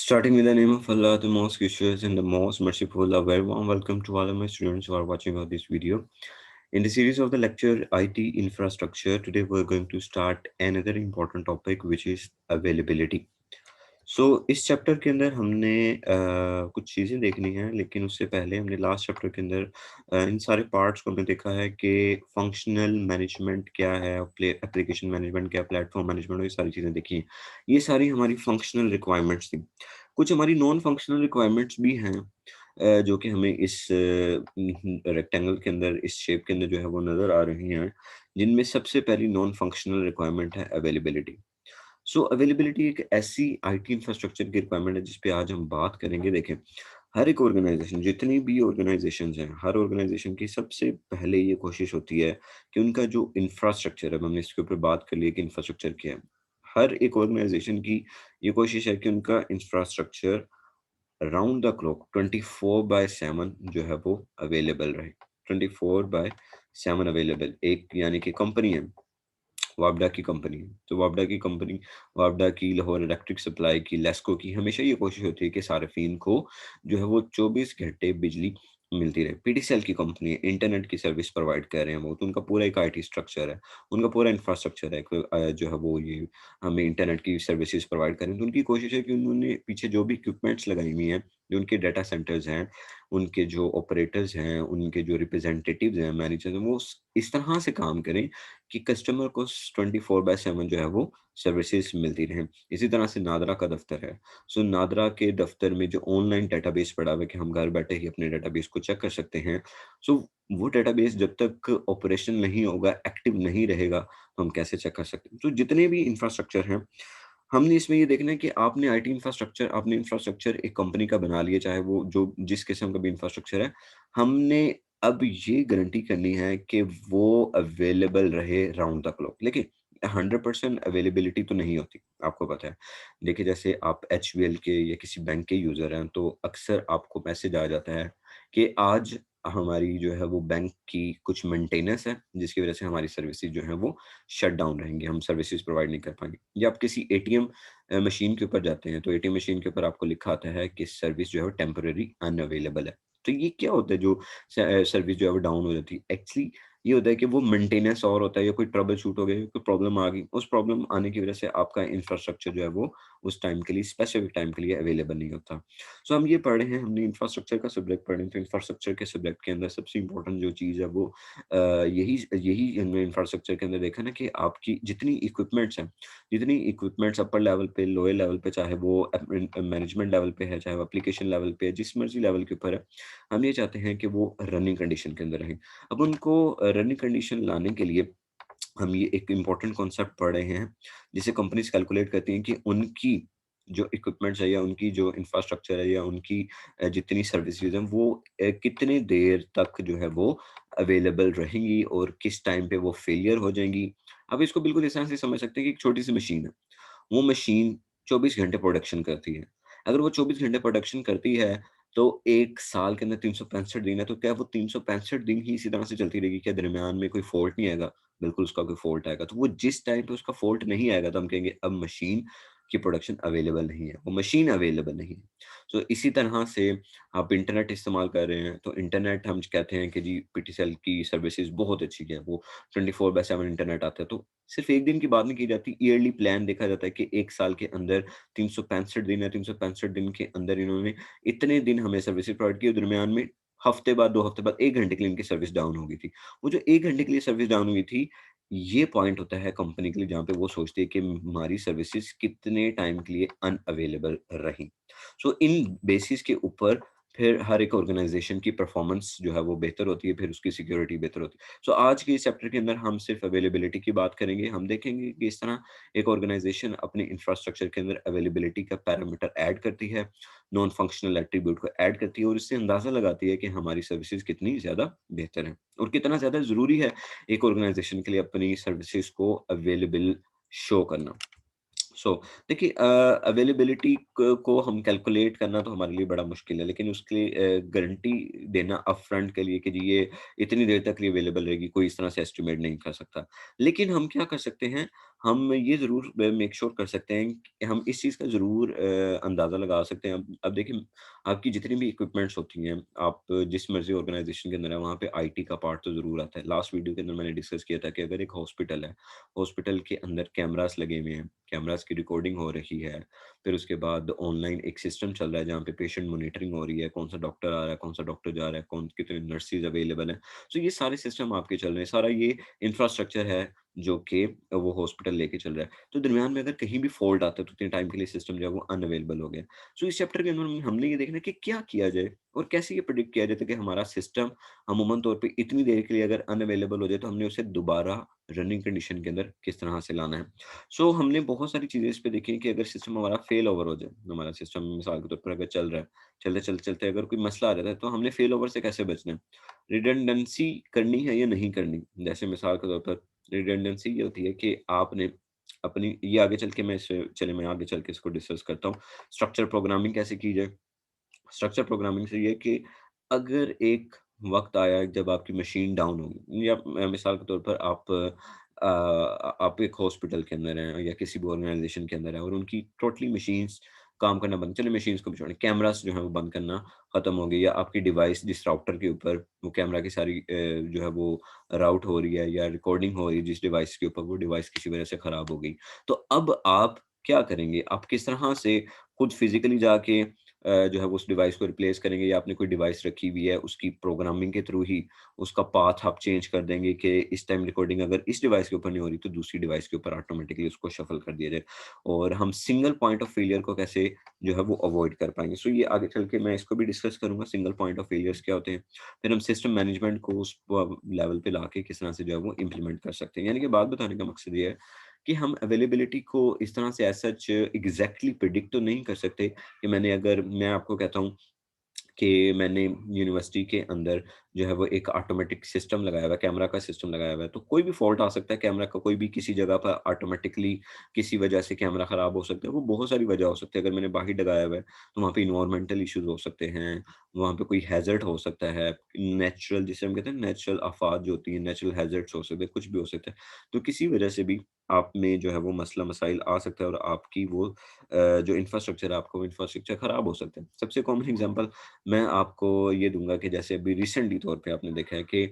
Starting with the name of Allah, the most gracious and the most merciful, a very warm welcome to all of my students who are watching this video. In the series of the lecture IT infrastructure, today we're going to start another important topic which is availability. इस chapter के अंदर हमने कुछ चीज़ें देखनी है, लेकिन उससे पहले हमने लास्ट चैप्टर के अंदर इन सारे पार्ट्स को हमने देखा है कि फंक्शनल मैनेजमेंट क्या है, एप्लीकेशन मैनेजमेंट क्या, प्लेटफॉर्म मैनेजमेंट, ये सारी चीज़ें देखी हैं। ये सारी हमारी फंक्शनल रिक्वायरमेंट्स थी। कुछ हमारी नॉन फंक्शनल रिक्वायरमेंट्स भी हैं, जो कि हमें इस रेक्टेंगल के अंदर, इस शेप के अंदर जो है वो नज़र आ रही हैं, जिनमें सबसे पहली नॉन फंक्शनल रिक्वायरमेंट है अवेलेबिलिटी। अवेलेबिलिटी एक ऐसी आईटी इंफ्रास्ट्रक्चर की रिक्वायरमेंट है जिस पे आज हम बात करेंगे। देखें, हर एक ऑर्गेनाइजेशन, जितनी भी ऑर्गेनाइजेशंस हैं, हर ऑर्गेनाइजेशन की सबसे पहले ये कोशिश होती है कि उनका जो इंफ्रास्ट्रक्चर है, हमने इसके ऊपर बात कर ली कि इंफ्रास्ट्रक्चर क्या है। हर एक ऑर्गेनाइजेशन की ये कोशिश है कि उनका इंफ्रास्ट्रक्चर राउंड द क्लॉक 24/7 जो है वो अवेलेबल रहे। 24/7 अवेलेबल। एक यानी कि कंपनी है, वापडा की कंपनी है। तो वापडा की, लाहौर इलेक्ट्रिक सप्लाई की, लेस्को की, हमेशा ये कोशिश होती है कि सार्फिन को जो है वो 24 घंटे बिजली मिलती रहे। पीटीसीएल की कंपनी है, इंटरनेट की सर्विस प्रोवाइड कर रहे हैं वो, तो उनका पूरा एक आईटी स्ट्रक्चर है, उनका पूरा इंफ्रास्ट्रक्चर है, जो है वो ये हमें इंटरनेट की सर्विसेज प्रोवाइड करें। तो उनकी कोशिश है कि उन्होंने पीछे जो भी इक्विपमेंट्स लगाई हुई हैं, जो उनके डाटा सेंटर्स हैं, उनके जो ऑपरेटर्स हैं, उनके जो रिप्रेजेंटेटिव्स हैं, मैनेजर्स हैं, वो इस तरह से काम करें कि कस्टमर को 24/7 जो है वो सर्विसेज मिलती रहें। इसी तरह से नादरा का दफ्तर है। नादरा के दफ्तर में जो ऑनलाइन डेटाबेस पड़ा हुआ है कि हम घर बैठे ही अपने डेटाबेस को चेक कर सकते हैं। सो वो डेटाबेस जब तक ऑपरेशनल नहीं होगा, एक्टिव नहीं रहेगा, तो हम कैसे चेक कर सकते हैं? तो जितने भी इंफ्रास्ट्रक्चर हैं, हमने इसमें ये देखना है कि आपने इंफ्रास्ट्रक्चर एक कंपनी का बना लिया, चाहे वो जो जिस किस्म का भी इंफ्रास्ट्रक्चर है, हमने अब ये गारंटी करनी है कि वो अवेलेबल रहे राउंड द क्लॉक। लेकिन 100% अवेलेबिलिटी तो नहीं होती, आपको पता है। देखिए, जैसे आप एचबीएल के या किसी बैंक के यूज़र हैं, तो अक्सर आपको मैसेज आ जाता है कि आज हमारी जो है वो बैंक की कुछ मेंटेनेंस है, जिसकी वज़ह से हमारी सर्विसेज़ जो हैं वो शट डाउन रहेंगी, हम सर्विसेज़ प्रोवाइड नहीं कर पाएँगे। या आप किसी एटीएम मशीन के ऊपर जाते हैं, तो एटीएम मशीन के ऊपर आपको लिखा आता है कि सर्विस जो है वो टेम्परेरी अनअवेलेबल है। तो ये क्या होता है जो सर्विस जो है वो डाउन हो जाती है? एक्चुअली ये होता है कि वो मेंटेनेंस और होता है, या कोई ट्रबल शूट हो गया, कोई प्रॉब्लम आ गई। उस प्रॉब्लम आने की वज़ह से आपका इंफ्रास्ट्रक्चर जो है वो उस टाइम के लिए, स्पेसिफिक टाइम के लिए अवेलेबल नहीं होता। हम ये पढ़ रहे हैं, हमने इंफ्रास्ट्रक्चर का सब्जेक्ट पढ़े हैं, तो इंफ्रास्ट्रक्चर के सब्जेक्ट के अंदर सबसे इम्पोर्टेंट जो चीज़ है वो यही यही हमने इंफ्रास्ट्रक्चर के अंदर देखा ना कि आपकी जितनी इक्विपमेंट्स अपर लेवल पे, लोअर लेवल पे, चाहे वो मैनेजमेंट लेवल पे है, चाहे वो एप्लीकेशन लेवल पे है, जिस मर्ज़ी लेवल के ऊपर है, हम ये चाहते हैं कि वो रनिंग कंडीशन के अंदर रहें। अब उनको रनिंग कंडीशन लाने के लिए हम ये एक इम्पोर्टेंट कॉन्सेप्ट पढ़ रहे हैं, जिसे कंपनीज़ कैलकुलेट करती हैं कि उनकी जो इक्विपमेंट्स है, या उनकी जो इंफ्रास्ट्रक्चर है, या उनकी जितनी सर्विसेज़ हैं, वो कितने देर तक जो है वो अवेलेबल रहेंगी और किस टाइम पे वो फेलियर हो जाएँगी। आप इसको बिल्कुल इस तरह से समझ सकते हैं कि एक छोटी-सी मशीन है। वो मशीन 24 घंटे प्रोडक्शन करती है। अगर वो 24 घंटे प्रोडक्शन करती है, तो 1 साल के अंदर 365 दिन है, तो क्या वो 365 दिन ही इसी तरह से चलती रहेगी? क्या दरमियान में कोई फ़ॉल्ट नहीं आएगा? बिल्कुल उसका कोई फ़ॉल्ट आएगा। तो वो जिस टाइम पे उसका फ़ॉल्ट नहीं आएगा, तो हम कहेंगे अब मशीन की प्रोडक्शन अवेलेबल नहीं है, वो मशीन अवेलेबल नहीं है। इसी तरह से आप इंटरनेट इस्तेमाल कर रहे हैं, तो इंटरनेट हम कहते हैं कि जी पीटीसीएल की सर्विसेज़ बहुत अच्छी है, वो 24/7 इंटरनेट आता है। तो सिर्फ़ 1 दिन की बात नहीं की जाती, ईयरली प्लान देखा जाता है कि 1 साल के अंदर 365 दिन है, 365 दिन के अंदर इन्होंने इतने दिन हमें सर्विसेज़ प्रोवाइड की, और दरमियान में हफ्ते बाद, 2 हफ्ते बाद, 1 घंटे के लिए इनकी सर्विस डाउन हो गई थी। वो जो 1 घंटे के लिए सर्विस डाउन हुई थी, ये पॉइंट होता है कंपनी के लिए, जहाँ पे वो सोचती है कि हमारी सर्विसेज़ कितने टाइम के लिए अनअवेलेबल रहीं। इन बेसिस के ऊपर फिर हर एक ऑर्गेनाइज़ेशन की परफ़ॉर्मेंस जो है वो बेहतर होती है, फिर उसकी सिक्योरिटी बेहतर होती है। आज के इस चैप्टर के अंदर हम सिर्फ़ अवेलेबिलिटी की बात करेंगे। हम देखेंगे कि इस तरह एक ऑर्गेनाइज़ेशन अपने इंफ्रास्ट्रक्चर के अंदर अवेलेबिलिटी का पैरामीटर ऐड करती है, नॉन फंक्शनल एट्रिब्यूट को ऐड करती है, और इससे अंदाज़ा लगाती है कि हमारी सर्विसेज़ कितनी ज़्यादा बेहतर हैं, और कितना ज़्यादा ज़रूरी है एक ऑर्गेनाइज़ेशन के लिए अपनी सर्विसेज़ को अवेलेबल शो करना। सो देखिए, अवेलेबिलिटी को हम कैलकुलेट करना तो हमारे लिए बड़ा मुश्किल है, लेकिन उसके लिए गारंटी देना अपफ्रंट के लिए कि जी ये इतनी देर तक ये अवेलेबल रहेगी, कोई इस तरह से एस्टिमेट नहीं कर सकता। लेकिन हम क्या कर सकते हैं, हम ये ज़रूर मेक श्योर कर सकते हैं कि हम इस चीज़ का ज़रूर अंदाज़ा लगा सकते हैं। अब देखिए, आपकी जितनी भी इक्विपमेंट्स होती हैं, आप जिस मर्ज़ी ऑर्गनाइज़ेशन के अंदर है, वहाँ पे आईटी का पार्ट तो ज़रूर आता है। लास्ट वीडियो के अंदर मैंने डिस्कस किया था कि अगर एक हॉस्पिटल है, हॉस्पिटल के अंदर कैमरास लगे हुए हैं, कैमरास की रिकॉर्डिंग हो रही है, फिर उसके बाद ऑनलाइन एक सिस्टम चल रहा है जहाँ पे पेशेंट मॉनिटरिंग हो रही है, कौन-सा डॉक्टर आ रहा है, कौन-सा डॉक्टर जा रहा है, कौन कितने नर्सेज़ अवेलेबल हैं। सो ये सारे सिस्टम आपके चल रहे हैं, सारा ये इंफ्रास्ट्रक्चर है जो कि वो हॉस्पिटल लेके चल रहा है। तो दरमियान में अगर कहीं भी फ़ॉल्ट आता है तो उतने टाइम के लिए सिस्टम जो है वो अनअवेलेबल हो गया। सो इस चैप्टर के अंदर हमने ये देखना है कि क्या किया जाए और कैसे ये प्रेडिक्ट किया जाए ताकि हमारा सिस्टम अमूमन तौर पे इतनी देर के लिए अगर अनअवेलेबल हो जाए तो हमने उसे दोबारा रनिंग कंडीशन के अंदर किस तरह से लाना है। सो हमने बहुत सारी चीज़ें इस पे देखी हैं कि अगर सिस्टम हमारा फेल ओवर हो जाए, हमारा सिस्टम मिसाल के तौर पर अगर चल रहा है, चलते-चलते अगर कोई मसला आ जाता है तो हमने फेल ओवर से कैसे बचना है? रिडंडेंसी करनी है या नहीं करनी? जैसे मिसाल के तौर पर रिडंडेंसी ये होती है कि आपने अपनी ये आगे चल के मैं आगे चल के इसको डिस्कस करता हूँ। स्ट्रक्चर प्रोग्रामिंग कैसे की जाए? स्ट्रक्चर प्रोग्रामिंग से ये है कि अगर एक वक़्त आया जब आपकी मशीन डाउन होगी या मिसाल के तौर पर आप एक हॉस्पिटल के अंदर हैं या किसी भी ऑर्गनाइज़ेशन के अंदर हैं और उनकी टोटली मशीन्स काम करना बंद, चलिए मशीन्स को भी छोड़ें, कैमरास जो है वो बंद करना ख़त्म हो गई या आपकी डिवाइस जिस राउटर के ऊपर वो कैमरा की सारी जो है वो राउट हो रही है या रिकॉर्डिंग हो रही है जिस डिवाइस के ऊपर, वो डिवाइस किसी वजह से ख़राब हो गई। तो अब आप क्या करेंगे? आप किस तरह से खुद फिज़िकली जाके जो है वो उस डिवाइस को रिप्लेस करेंगे या आपने कोई डिवाइस रखी हुई है, उसकी प्रोग्रामिंग के थ्रू ही उसका पाथ आप चेंज कर देंगे कि इस टाइम रिकॉर्डिंग अगर इस डिवाइस के ऊपर नहीं हो रही, तो दूसरी डिवाइस के ऊपर ऑटोमैटिकली उसको शफ़ल कर दिया जाए। और हम सिंगल पॉइंट ऑफ फेलियर को कैसे जो है वो अवॉइड कर पाएँगे। सो ये आगे चल के मैं इसको भी डिस्कस करूँगा, सिंगल पॉइंट ऑफ फेलियर्स क्या होते हैं। फिर हम सिस्टम मैनेजमेंट को उस लेवल पे लाके किस तरह से जो है वो इम्प्लीमेंट कर सकते हैं। यानी कि बात बताने का मकसद ये है कि हम अवेलेबिलिटी को इस तरह से एज़ सच एग्ज़ैक्टली प्रेडिक्ट तो नहीं कर सकते कि मैं आपको कहता हूँ कि मैंने यूनिवर्सिटी के अंदर जो है वो एक ऑटोमेटिक सिस्टम लगाया हुआ है, कैमरा का सिस्टम लगाया हुआ है, तो कोई भी फ़ॉल्ट आ सकता है कैमरा का, कोई भी किसी जगह पर ऑटोमेटिकली किसी वजह से कैमरा ख़राब हो सकता है, वो बहुत सारी वजह हो सकती है। अगर मैंने बाहर लगाया हुआ है, तो वहाँ पे एनवायरमेंटल इश्यूज़ हो सकते हैं, वहाँ पे कोई हैज़र्ड हो सकता है, नेचुरल जिसे हम कहते हैं नेचुरल आफ़ात जो होती हैं, नेचुरल हैज़र्ड्स हो सकते हैं, कुछ भी हो सकता है। तो किसी वजह से भी आप में जो है वो मसला मसाइल आ सकता है और आपकी वो जो इंफ्रास्ट्रक्चर है, आपका वो इंफ्रास्ट्रक्चर ख़राब हो सकता है। सबसे कॉमन एग्ज़ाम्पल मैं आपको ये दूँगा कि जैसे अभी रिसेंटली तौर पे आपने देखा है कि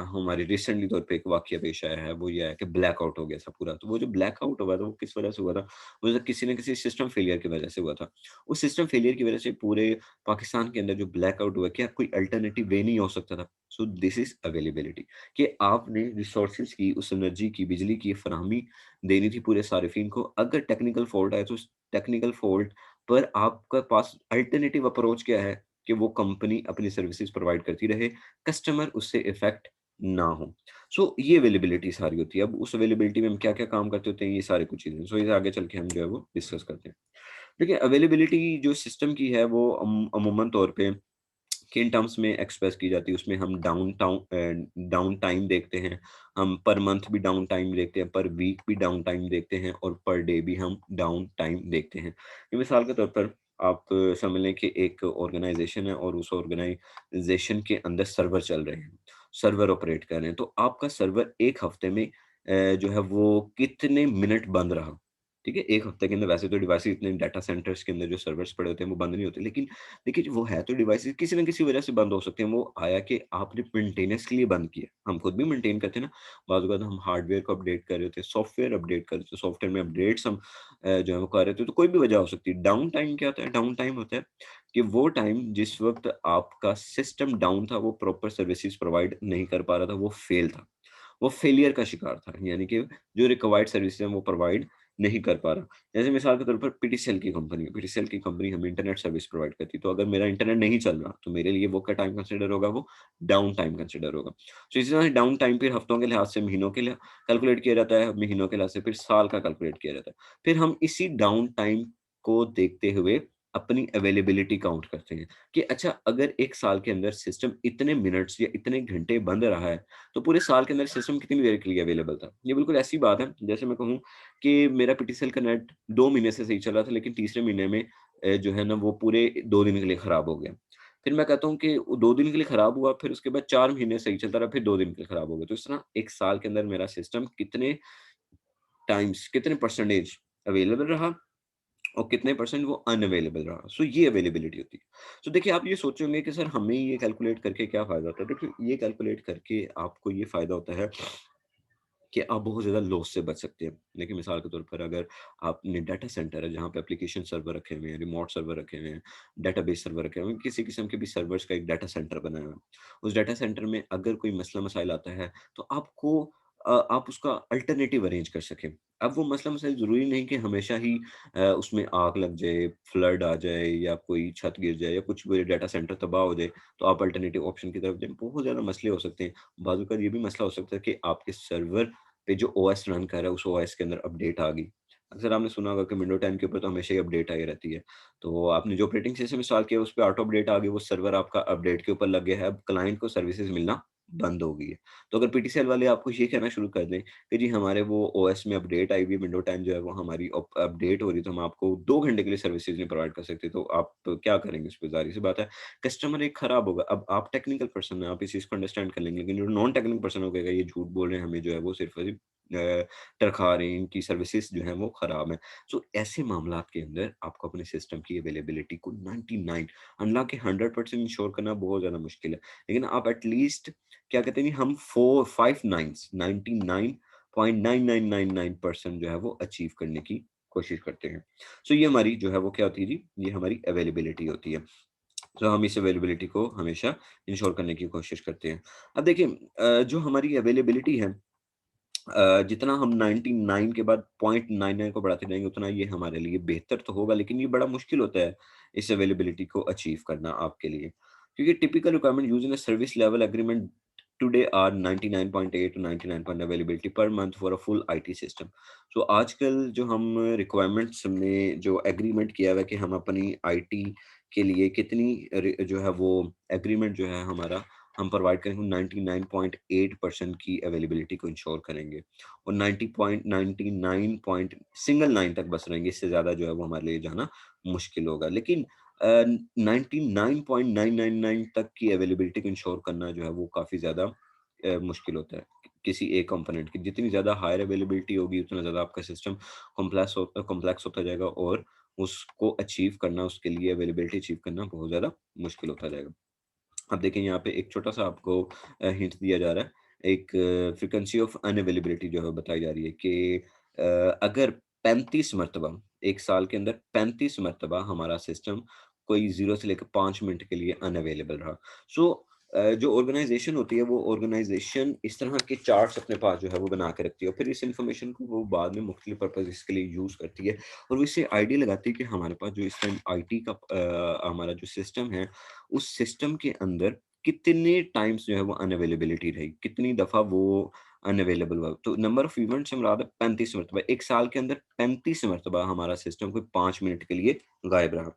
हमारे रिसेंटली तौर पे एक वाक़या पेश आया है, वो ये है कि ब्लैकआउट हो गया था पूरा। तो वो जो ब्लैकआउट हुआ था, वो किस वजह से हुआ था? वो जो किसी न किसी सिस्टम फेलियर की वजह से हुआ था। उस सिस्टम फेलियर की वजह से पूरे पाकिस्तान के अंदर जो ब्लैकआउट हुआ, क्या कोई अल्टरनेटिव वे नहीं हो सकता था? सो दिस इज़ अवेलेबिलिटी कि आपने रिसोर्सेज़ की, उस एनर्जी की, बिजली की फराहमी देनी थी पूरे सार्फिन को। अगर टेक्निकल फ़ॉल्ट आया, तो उस टेक्निकल फ़ॉल्ट पर आपके पास अल्टरनेटिव अप्रोच क्या है कि वो कंपनी अपनी सर्विसेज प्रोवाइड करती रहे, कस्टमर उससे इफ़ेक्ट ना हो। सो ये अवेलेबिलिटी सारी होती है। अब उस अवेलेबिलिटी में हम क्या-क्या काम करते होते हैं, ये सारी कुछ चीज़ें। सो ये आगे चल के हम जो है वो डिस्कस करते हैं। देखिए, अवेलेबिलिटी जो सिस्टम की है वो अमूमन तौर पे किन टर्म्स में एक्सप्रेस की जाती है, उसमें हम डाउन टाइम देखते हैं, हम पर मंथ भी डाउन टाइम देखते हैं, पर वीक भी डाउन टाइम देखते हैं और पर डे भी हम डाउन टाइम देखते हैं। ये मिसाल के तौर पर आप समझ लें कि एक ऑर्गेनाइज़ेशन है और उस ऑर्गेनाइज़ेशन के अंदर सर्वर चल रहे हैं, सर्वर ऑपरेट कर रहे हैं, तो आपका सर्वर 1 हफ्ते में जो है वो कितने मिनट बंद रहा, ठीक है? 1 हफ्ते के अंदर वैसे तो डिवाइसेज़ इतने डाटा सेंटर्स के अंदर जो सर्वर्स पड़े होते हैं, वो बंद नहीं होते, लेकिन देखिए, वो है तो डिवाइसेज़ किसी न किसी वजह से बंद हो सकते हैं। वो आया कि आपने मेंटेनेंस के लिए बंद किया। हम खुद भी मेंटेन करते हैं ना, बाज़-औक़ात हम हार्डवेयर को अपडेट कर रहे होते हैं, सॉफ्टवेयर अपडेट कर रहे होते हैं, सॉफ्टवेयर में अपडेट्स हम जो है वो कर रहे होते हैं, तो कोई भी वजह हो सकती है। डाउन टाइम क्या होता है? डाउन टाइम होता है कि वो टाइम जिस वक़्त आपका सिस्टम डाउन था, वो प्रॉपर सर्विसेज़ प्रोवाइड नहीं कर पा रहा था, वो फेल था। वो फेलियर का शिकार था। यानी कि जो रिक्वायर्ड सर्विसेज़ हैं, वो प्रोवाइड नहीं कर पा रहा। जैसे मिसाल के तौर पर पीटीसीएल की कंपनी है, पीटीसीएल की कंपनी हमें इंटरनेट सर्विस प्रोवाइड करती है, तो अगर मेरा इंटरनेट नहीं चल रहा, तो मेरे लिए वो क्या टाइम कंसिडर होगा, वो डाउन टाइम कंसिडर होगा। तो इसी तरह से डाउन टाइम फिर हफ्तों के लिहाज से महीनों के लिए कैलकुलेट किया जाता है, महीनों के लिहाज से फिर साल का कैलकुलेट किया जाता है। फिर हम इसी डाउन टाइम को देखते हुए अपनी अवेलेबिलिटी काउंट करते हैं कि अच्छा, अगर 1 साल के अंदर सिस्टम इतने मिनट्स या इतने घंटे बंद रहा है, तो पूरे साल के अंदर सिस्टम कितनी देर के लिए अवेलेबल था। ये बिल्कुल ऐसी बात है, जैसे मैं कहूँ कि मेरा पीटीसीएल का नेट 2 महीने से सही चल रहा था, लेकिन तीसरे महीने में जो है ना वो पूरे 2 दिन के लिए खराब हो गया। फिर मैं कहता हूँ कि वो 2 दिन के लिए खराब हुआ, फिर उसके बाद 4 महीने सही चलता रहा, फिर 2 दिन के लिए खराब हो गया। तो इस तरह 1 साल के अंदर मेरा सिस्टम कितने टाइम्स कितने परसेंटेज अवेलेबल रहा और कितने परसेंट वो अनअवेलेबल रहा। सो ये अवेलेबिलिटी होती है। सो देखिए आप ये सोचेंगे कि सर हमें ये कैलकुलेट करके क्या फ़ायदा होता है? देखिए ये कैलकुलेट करके आपको ये फ़ायदा होता है कि आप बहुत ज़्यादा लॉस से बच सकते हैं। देखिए मिसाल के तौर पर अगर आपने डाटा सेंटर है जहाँ पे एप्लीकेशन सर्वर रखे हुए हैं, रिमोट सर्वर रखे हुए हैं, डेटाबेस सर्वर रखे हुए हैं, किसी किस्म के भी सर्वर्स का एक डाटा सेंटर बनाया हुआ है। उस डाटा सेंटर में अगर कोई मसला मसाइल आता है तो आपको आप उसका अल्टरनेटिव अरेंज कर सकें। अब वो मसला मसाइल ज़रूरी नहीं कि हमेशा ही उसमें आग लग जाए, फ्लड आ जाए या कोई छत गिर जाए या कुछ भी डाटा सेंटर तबाह हो जाए, तो आप अल्टरनेटिव ऑप्शन की तरफ जाएँ। बहुत ज़्यादा मसले हो सकते हैं। बाज़ औक़ात ये भी मसला हो सकता है कि आपके सर्वर पे जो ओएस रन कर रहा है, उस ओएस के अंदर अपडेट आ गई। अक्सर आपने सुना होगा कि विंडो 10 के ऊपर तो हमेशा ही अपडेट आई रहती है। तो आपने जो ऑपरेटिंग सिस्टम इंस्टॉल किया, उस पे ऑटो अपडेट आ गई, वो सर्वर आपका अपडेट के ऊपर लग गया है, अब क्लाइंट को सर्विसेज़ मिलना बंद हो गई है। तो अगर पीटीसीएल वाले आपको ये कहना शुरू कर दें कि जी हमारे वो ओएस में अपडेट आई हुई है, विंडो 10 जो है वो हमारी अपडेट हो रही है, तो हम आपको 2 घंटे के लिए सर्विसेज़ नहीं प्रोवाइड कर सकते, तो आप क्या करेंगे इस पे? ज़ाहिर-सी बात है, कस्टमर एक खराब होगा। अब आप टेक्निकल पर्सन हैं, आप इस चीज़ को अंडरस्टैंड कर लेंगे, लेकिन जो नॉन टेक्निकल पर्सन हो गएगा, ये झूठ बोल रहे हैं, हमें जो है वो सिर्फ़ और सिर्फ़ टरखा रहे हैं, इनकी सर्विसेज़ जो हैं वो खराब हैं। सो ऐसे मामलात के अंदर आपको अपने सिस्टम की अवेलेबिलिटी को 99 हालाँकि 100% इंश्योर करना बहुत ज़्यादा मुश्किल है। लेकिन आप एट लीस्ट क्या कहते हैं, हम 4 5 नाइन्स 99.9999% जो है वो अचीव करने की कोशिश करते हैं। सो ये हमारी जो है वो क्या होती है जी, ये हमारी अवेलेबिलिटी होती है। तो हम इस अवेलेबिलिटी को हमेशा इंश्योर करने की कोशिश करते हैं। अब देखिए जो हमारी अवेलेबिलिटी है, जितना हम 99 के बाद 0.99 को बढ़ाते जाएँगे, उतना ये हमारे लिए बेहतर तो होगा, लेकिन ये बड़ा मुश्किल होता है, इस अवेलेबिलिटी को अचीव करना आपके लिए। क्योंकि typical requirement used in a service level agreement today are 99.8 to 99 percent availability per month for a full IT system. So आजकल जो हम रिक्वायरमेंट्स हमने जो एग्रीमेंट किया हुआ है कि हम अपनी आईटी के लिए कितनी जो है वो एग्रीमेंट जो है हमारा, हम प्रोवाइड करेंगे 99.8% की अवेलेबिलिटी को इंश्योर करेंगे और 90.99 पॉइंट सिंगल 9 तक बस रहेंगे, इससे ज़्यादा जो है वो हमारे लिए जाना मुश्किल होगा। लेकिन 99.999 तक की अवेलेबिलिटी को इंश्योर करना जो है वो काफ़ी ज़्यादा मुश्किल होता है। किसी एक कंपोनेंट की जितनी ज़्यादा हायर अवेलेबिलिटी होगी, उतना ज़्यादा आपका सिस्टम कॉम्प्लेक्स होता जाएगा और उसको अचीव करना, उसके लिए अवेलेबिलिटी अचीव करना बहुत ज़्यादा मुश्किल होता जाएगा। अब देखिए यहाँ पे एक छोटा-सा आपको हिंट दिया जा रहा है। एक फ्रीक्वेंसी ऑफ अनअवेलेबिलिटी जो है बताई जा रही है कि अगर 35 मर्तबा 1 साल के अंदर 35 मर्तबा हमारा सिस्टम कोई 0 से लेकर 5 मिनट के लिए अनअवेलेबल रहा। सो जो ऑर्गनाइज़ेशन होती है, वो ऑर्गनाइज़ेशन इस तरह के चार्ट्स अपने पास जो है वो बना के रखती है और फिर इस इन्फॉर्मेशन को वो बाद में मुख्तलिफ पर्पज़ेज़ के लिए यूज़ करती है और वो इससे आइडिया लगाती है कि हमारे पास जो इस टाइम आईटी का हमारा जो सिस्टम है, उस सिस्टम के अंदर कितने टाइम्स जो है वो अनअवेलेबिलिटी रही, कितनी दफ़ा वो अनअवेलेबल हुआ। तो नंबर ऑफ इवेंट्स से मुराद है 35 मरतबा। 1 साल के अंदर 35 मरतबा हमारा सिस्टम कोई 5 मिनट के लिए गायब रहा।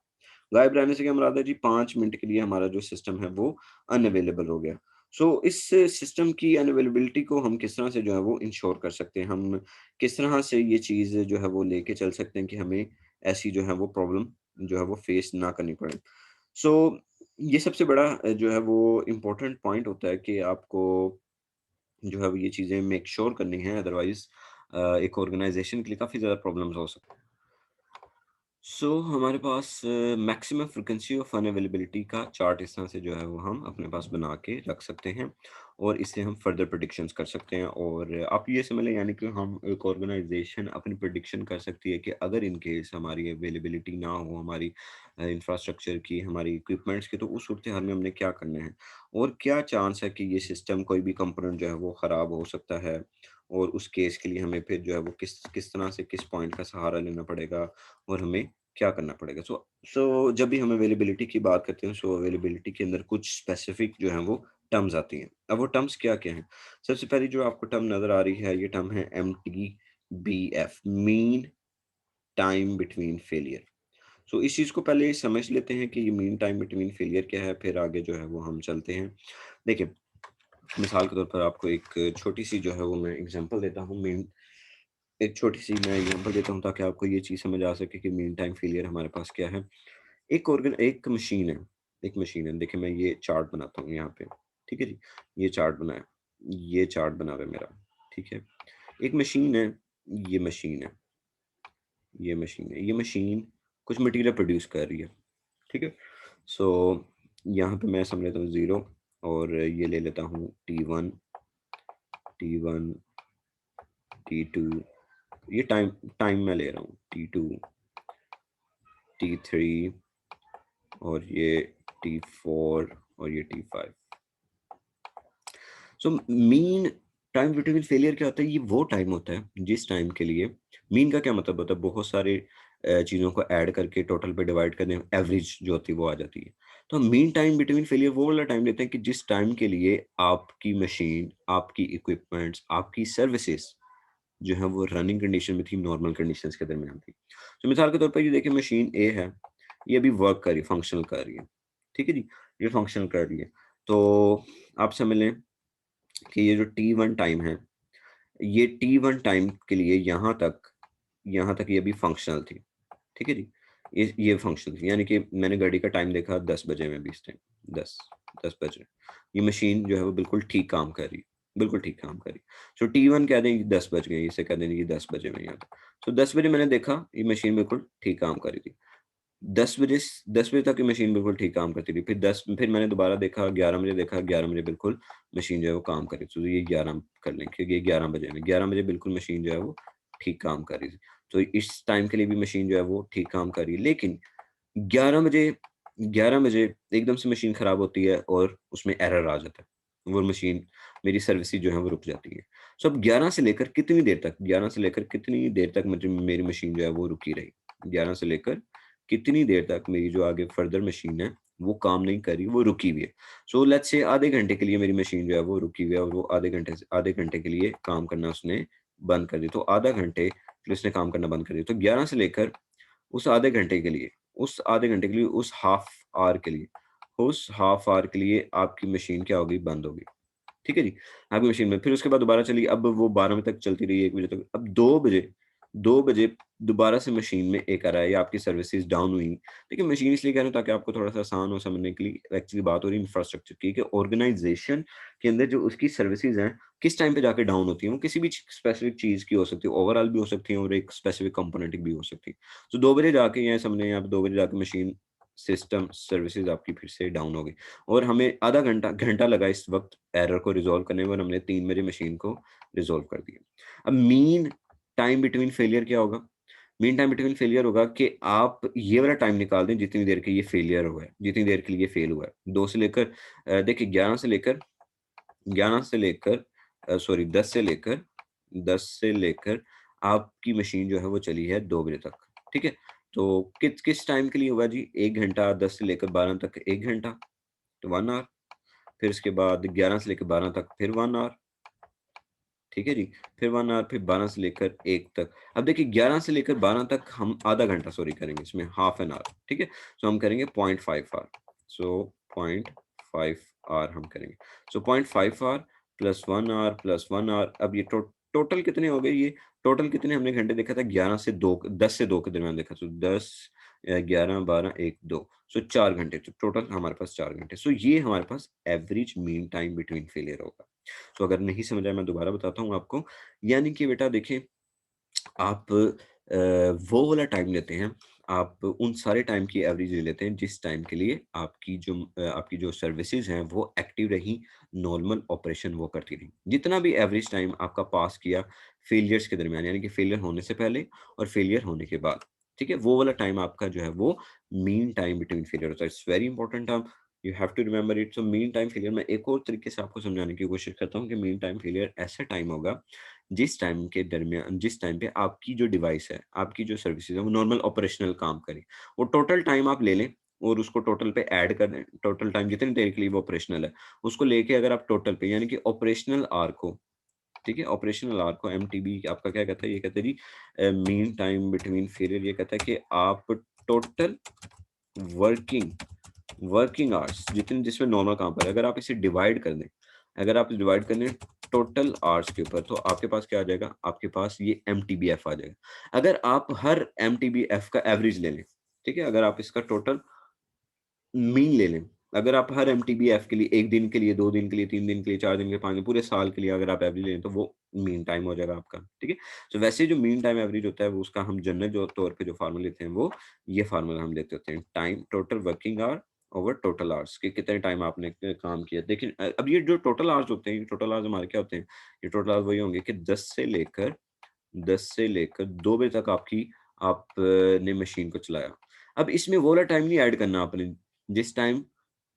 गायब रहने से क्या मुराद है जी, 5 मिनट के लिए हमारा जो सिस्टम है वो अनअवेलेबल हो गया। सो इस सिस्टम की अनअवेलेबिलिटी को हम किस तरह से जो है वो इंश्योर कर सकते हैं? हम किस तरह से ये चीज़ जो है वो लेके चल सकते हैं कि हमें ऐसी जो है वो प्रॉब्लम जो है वो फेस ना करनी पड़े? सो ये सबसे बड़ा जो है वो इम्पोर्टेंट पॉइंट होता है कि आपको जो है वो ये चीज़ें मेक श्योर करनी है, अदरवाइज़ एक ऑर्गनाइज़ेशन के लिए काफ़ी ज़्यादा प्रॉब्लम्स हो सकती हैं। हमारे पास मैक्सिमम फ्रीक्वेंसी ऑफ अनअवेलेबिलिटी का चार्ट इस तरह से जो है वो हम अपने पास बना के रख सकते हैं और इससे हम फर्दर प्रेडिक्शंस कर सकते हैं और आप ये समझ लें, यानी कि हम एक ऑर्गेनाइजेशन अपनी प्रेडिक्शन कर सकती है कि अगर इन केस हमारी अवेलेबिलिटी ना हो, हमारी इंफ्रास्ट्रक्चर की, हमारी इक्विपमेंट्स की, तो उस सूरत हाल में हमने क्या करना है और क्या चांस है कि ये सिस्टम कोई भी कंपोनेंट जो है वो ख़राब हो सकता है और उस केस के लिए हमें फिर जो है वो किस किस तरह से किस पॉइंट का सहारा लेना पड़ेगा और हमें क्या करना पड़ेगा? जब भी हम अवेलेबिलिटी की बात करते हैं, अवेलेबिलिटी के अंदर कुछ स्पेसिफिक जो हैं वो टर्म्स आती हैं। अब वो टर्म्स क्या-क्या हैं? सबसे पहली जो आपको टर्म नज़र आ रही है, ये टर्म है एमटीबीएफ, मीन टाइम बिटवीन फेलियर। इस चीज़ को पहले समझ लेते हैं कि ये मीन टाइम बिटवीन फेलियर क्या है, फिर आगे जो है वो हम चलते हैं। देखिए, मिसाल के तौर पर आपको एक छोटी-सी जो है वो मैं एग्ज़ाम्पल देता हूँ। एक छोटी-सी मैं एग्ज़ाम्पल देता हूँ ताकि आपको ये चीज़ समझ आ सके कि मीन टाइम फेलियर हमारे पास क्या है। एक मशीन है, देखिए मैं ये चार्ट बनाता हूँ यहाँ पे, ठीक है जी? ये चार्ट बना है, ये चार्ट बना हुआ है मेरा, ठीक है? एक मशीन है, ये मशीन है, ये मशीन कुछ मटेरियल प्रोड्यूस कर रही है, ठीक है। सो यहाँ पे मैं समझ लेता हूँ 0 और ये ले लेता हूँ T1, T1, T2, ये टाइम टाइम मैं ले रहा हूँ T2, T3 और ये T4 और ये T5। सो मीन टाइम बिटवीन फेलियर क्या होता है? ये वो टाइम होता है जिस टाइम के लिए, मीन का क्या मतलब होता है, बहुत सारे चीज़ों को ऐड करके टोटल पे डिवाइड कर दें, एवरेज जो होती है वो आ जाती है। तो मीन टाइम बिटवीन फेलियर वो वाला टाइम लेते हैं कि जिस टाइम के लिए आपकी मशीन, आपकी इक्विपमेंट्स, आपकी सर्विसेज जो है वो रनिंग कंडीशन में थी, नॉर्मल कंडीशंस के दरमियान थी। तो मिसाल के तौर पर ये देखिए मशीन ए है, ये अभी वर्क कर रही है, फंक्शनल कर रही है, ठीक है जी, ये फंक्शनल कर रही है। तो आप समझ लें कि ये जो T1 टाइम है, ये T1 टाइम के लिए यहाँ तक ये अभी फंक्शनल थी, ठीक है जी। ये फंक्शनल थी, यानी कि मैंने घड़ी का टाइम देखा 10 बजे में भी इस टाइम 10 बज रहे, ये मशीन जो है वो बिल्कुल ठीक काम कर रही है, बिल्कुल ठीक काम कर रही है। सो T1 कह दें कि 10 बज गए, इसे कह दें कि 10 बजे में यहाँ तक। सो 10 बजे मैंने देखा ये मशीन बिल्कुल ठीक काम कर रही थी। 10 बजे तक ये मशीन बिल्कुल ठीक काम करती रही। फिर मैंने दोबारा देखा, 11 बजे देखा, 11 बजे बिल्कुल मशीन जो है वो काम कर रही थी। तो ये 11 कर लें क्योंकि ये 11 बजे में, 11 बजे बिल्कुल मशीन जो है वो ठीक काम कर रही थी। तो इस टाइम के लिए भी मशीन जो है वो ठीक काम कर रही है। लेकिन 11 बजे 11 बजे एकदम से मशीन खराब होती है और उसमें एरर आ जाता है। वो मशीन, मेरी सर्विसेज जो है वो रुक जाती है। सो अब 11 से लेकर कितनी देर तक, 11 से लेकर कितनी देर तक मुझे मेरी मशीन जो है वो रुकी रही? 11 से लेकर कितनी देर तक मेरी जो आगे फर्दर मशीन है वो काम नहीं कर रही, वो रुकी हुई है। सो लेट्स से आधे घंटे के लिए मेरी मशीन जो है वो रुकी हुई है और वो आधे घंटे के लिए काम करना उसने बंद कर दिया। तो आधा घंटे के लिए उसने काम करना बंद कर दिया। तो 11 से लेकर उस आधे घंटे के लिए, उस आधे घंटे के लिए, उस हाफ आवर के लिए, उस हाफ आवर के लिए आपकी मशीन क्या होगी? बंद होगी। ठीक है जी? आपकी मशीन में फिर उसके बाद दोबारा चली, अब वो 12 बजे तक चलती रही, 1 बजे तक। अब 2 बजे दोबारा से मशीन में एक आ रहा है या आपकी सर्विसेज़ डाउन हुई। देखिए मशीन इसलिए कह रहा हूँ ताकि आपको थोड़ा-सा आसान हो समझने के लिए। एक्चुअली बात हो रही है इंफ्रास्ट्रक्चर की कि ऑर्गनाइज़ेशन के अंदर जो उसकी सर्विसेज़ हैं, किस टाइम पे जाके डाउन होती हैं। वो किसी भी स्पेसिफिक चीज़ की हो सकती है, ओवरऑल भी हो सकती है और एक स्पेसिफिक कंपोनेंट की भी हो सकती है। तो 2 बजे जाके ये समझ लें आप 2 बजे जाके मशीन सिस्टम सर्विसेज़ आपकी फिर से डाउन हो गई। और हमें आधा घंटा घंटा लगा इस वक़्त एरर को रिज़ॉल्व करने में और हमने 3 बजे मशीन को रिज़ॉल्व कर दिया। अब मीन टाइम बिटवीन फेलियर क्या होगा? मीन टाइम बिटवीन फेलियर होगा कि आप ये वाला टाइम निकाल दें जितनी देर के ये फेलियर हुआ है, जितनी देर के लिए फेल हुआ है। 2 से लेकर देखिए 11 से लेकर सॉरी 10 से लेकर आपकी मशीन जो है वो चली है 2 बजे तक, ठीक है? तो किस किस टाइम के लिए हुआ जी? 1 घंटा, 10 से लेकर 12 तक 1 घंटा, तो 1 ऑवर। फिर उसके बाद 11 से लेकर 12 तक फिर 1 ऑवर, ठीक है जी? फिर 1 ऑवर, फिर 12 से लेकर 1 तक। अब देखिए 11 से लेकर 12 तक हम आधा घंटा सॉरी करेंगे इसमें, हाफ एन आवर, ठीक है? सो हम करेंगे 0.5 आवर। सो 0.5 आवर हम करेंगे। So 0.5 hour plus 1 hour plus 1 hour, अब ये टोटल कितने हो गए ये? टोटल कितने हमने घंटे देखा था? 11 से 2, 10 से 2 के दरमियान देखा। सो 10 11 12 1 2, सो 4 घंटे। तो टोटल हमारे पास 4 घंटे। सो ये हमारे पास average mean time between failure होगा। तो अगर नहीं समझ आया मैं दोबारा बताता हूँ आपको। यानी कि बेटा देखिए आप वो वाला टाइम लेते हैं, आप उन सारे टाइम की एवरेज ले लेते हैं जिस टाइम के लिए आपकी जो सर्विसेज़ हैं वो एक्टिव रहीं, नॉर्मल ऑपरेशन वो करती रहीं। जितना भी एवरेज टाइम आपका पास किया फेलियर्स के दरमियान, यानी कि फेलियर होने से पहले और फेलियर होने के बाद, ठीक है? वो वाला टाइम आपका जो है वो मीन टाइम बिटवीन फेलियर होता है। It's very important term, you have to remember it. So mean time failure मैं एक और तरीके से आपको समझाने की कोशिश करता हूँ कि मीन टाइम फेलियर ऐसा टाइम होगा जिस टाइम पे आपकी जो डिवाइस है, आपकी जो सर्विसेज़ है वो नॉर्मल ऑपरेशनल काम करे। वो टोटल टाइम आप ले लें और उसको टोटल पे ऐड कर दें, टोटल टाइम जितनी देर के लिए वो ऑपरेशनल है, उसको लेके अगर आप टोटल पे यानी कि ऑपरेशनल आवर को, ठीक है? ऑपरेशनल आवर को एमटीबी आपका क्या कहता है? ये कहता है G mean time between failure, ये कहता है कि आप टोटल वर्किंग वर्किंग आवर्स जितने जिसमें नॉर्मल काम पर है, अगर आप इसे डिवाइड कर दें, अगर आप डिवाइड कर दें टोटल आवर्स के ऊपर, तो आपके पास क्या आ जाएगा? आपके पास ये एमटीबीएफ आ जाएगा। अगर आप हर एमटीबीएफ का एवरेज ले लें, ठीक है? अगर आप इसका टोटल मीन ले लें, अगर आप हर एमटीबीएफ के लिए 1 दिन के लिए, 2 दिन के लिए, 3 दिन के लिए, 4 दिन के लिए, 5 दिन, पूरे साल के लिए अगर आप एवरेज लें, तो वो मीन टाइम हो जाएगा आपका, ठीक है। तो वैसे जो मीन टाइम एवरेज होता है वो उसका हम जनरल जो तौर पे जो फार्मूला लेते हैं वो ये फार्मूला हम लेते होते हैं, time total working hour over total hours, कि कितने टाइम आपने काम किया। देखिए अब ये जो टोटल आवर्स होते हैं, ये टोटल आवर्स हमारे क्या होते हैं, ये टोटल आवर्स वही होंगे कि 10 से लेकर 2 बजे तक आपने मशीन को चलाया। अब इसमें वो वाला टाइम नहीं ऐड करना आपने, जिस टाइम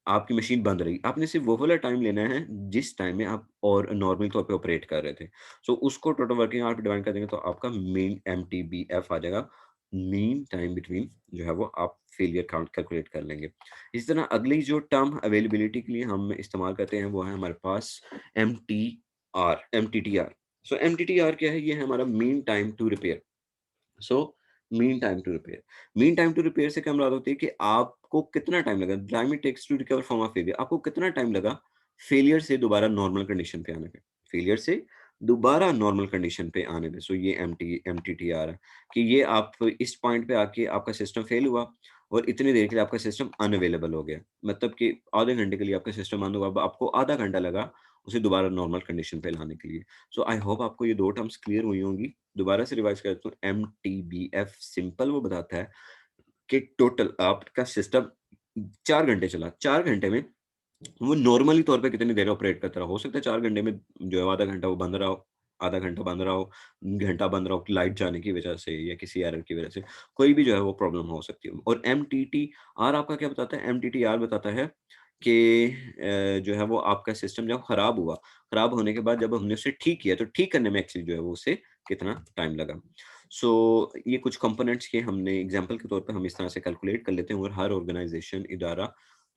आपकी मशीन बंद रही। आपने सिर्फ़ वो वाला टाइम लेना है जिस टाइम में आप और नॉर्मल तौर पे ऑपरेट कर रहे थे। सो उसको टोटल वर्किंग आवर पे डिवाइड कर देंगे तो आपका मीन एमटीबीएफ आ जाएगा। मीन टाइम बिटवीन जो है वो आप फेलियर काउंट कैलकुलेट कर लेंगे। इसी तरह अगली जो टर्म अवेलेबिलिटी के लिए हम इस्तेमाल करते हैं वो है हमारे पास एमटीटीआर। सो एमटीटीआर क्या है? ये है हमारा mean time to repair. So mean time to repair, mean time to repair से क्या मुराद होती है कि आपको कितना टाइम लगा, time it takes to recover from a failure, आपको कितना टाइम लगा फेलियर से दोबारा नॉर्मल कंडीशन पे आने पे, फेलियर से दोबारा नॉर्मल कंडीशन पे आने पे। सो ये एमटीटीआर है कि ये आप इस पॉइंट पे आके आपका सिस्टम फेल हुआ और इतनी देर के लिए आपका सिस्टम अनअवेलेबल हो गया, मतलब कि आधे घंटे के लिए आपका सिस्टम बंद हुआ, अब आपको आधा घंटा लगा उसे दोबारा नॉर्मल कंडीशन पे लाने के लिए। सो आई होप आपको ये दो टर्म्स क्लियर हुई होंगी। दोबारा से रिवाइज करता हूँ, एमटीबीएफ सिंपल वो बताता है कि टोटल आपका सिस्टम 4 घंटे चला, 4 घंटे में वो नॉर्मली तौर पे कितनी देर ऑपरेट करता रहा। हो सकता है 4 घंटे में जो है आधा घंटा वो बंद रहा हो, आधा घंटा बंद रहा हो, घंटा बंद रहा हो लाइट जाने की वजह से या किसी एरर की वजह से, कोई भी जो है वो प्रॉब्लम हो सकती है। और एमटीटीआर आपका क्या बताता है? एमटीटीआर बताता है कि जो है वो आपका सिस्टम जब खराब हुआ, खराब होने के बाद जब हमने उसे ठीक किया, तो ठीक करने में एक्चुअली जो है वो उसे कितना टाइम लगा। सो ये कुछ कंपोनेंट्स के हमने एग्जांपल के तौर पे हम इस तरह से कैलकुलेट कर लेते हैं और हर ऑर्गेनाइजेशन, इदारा,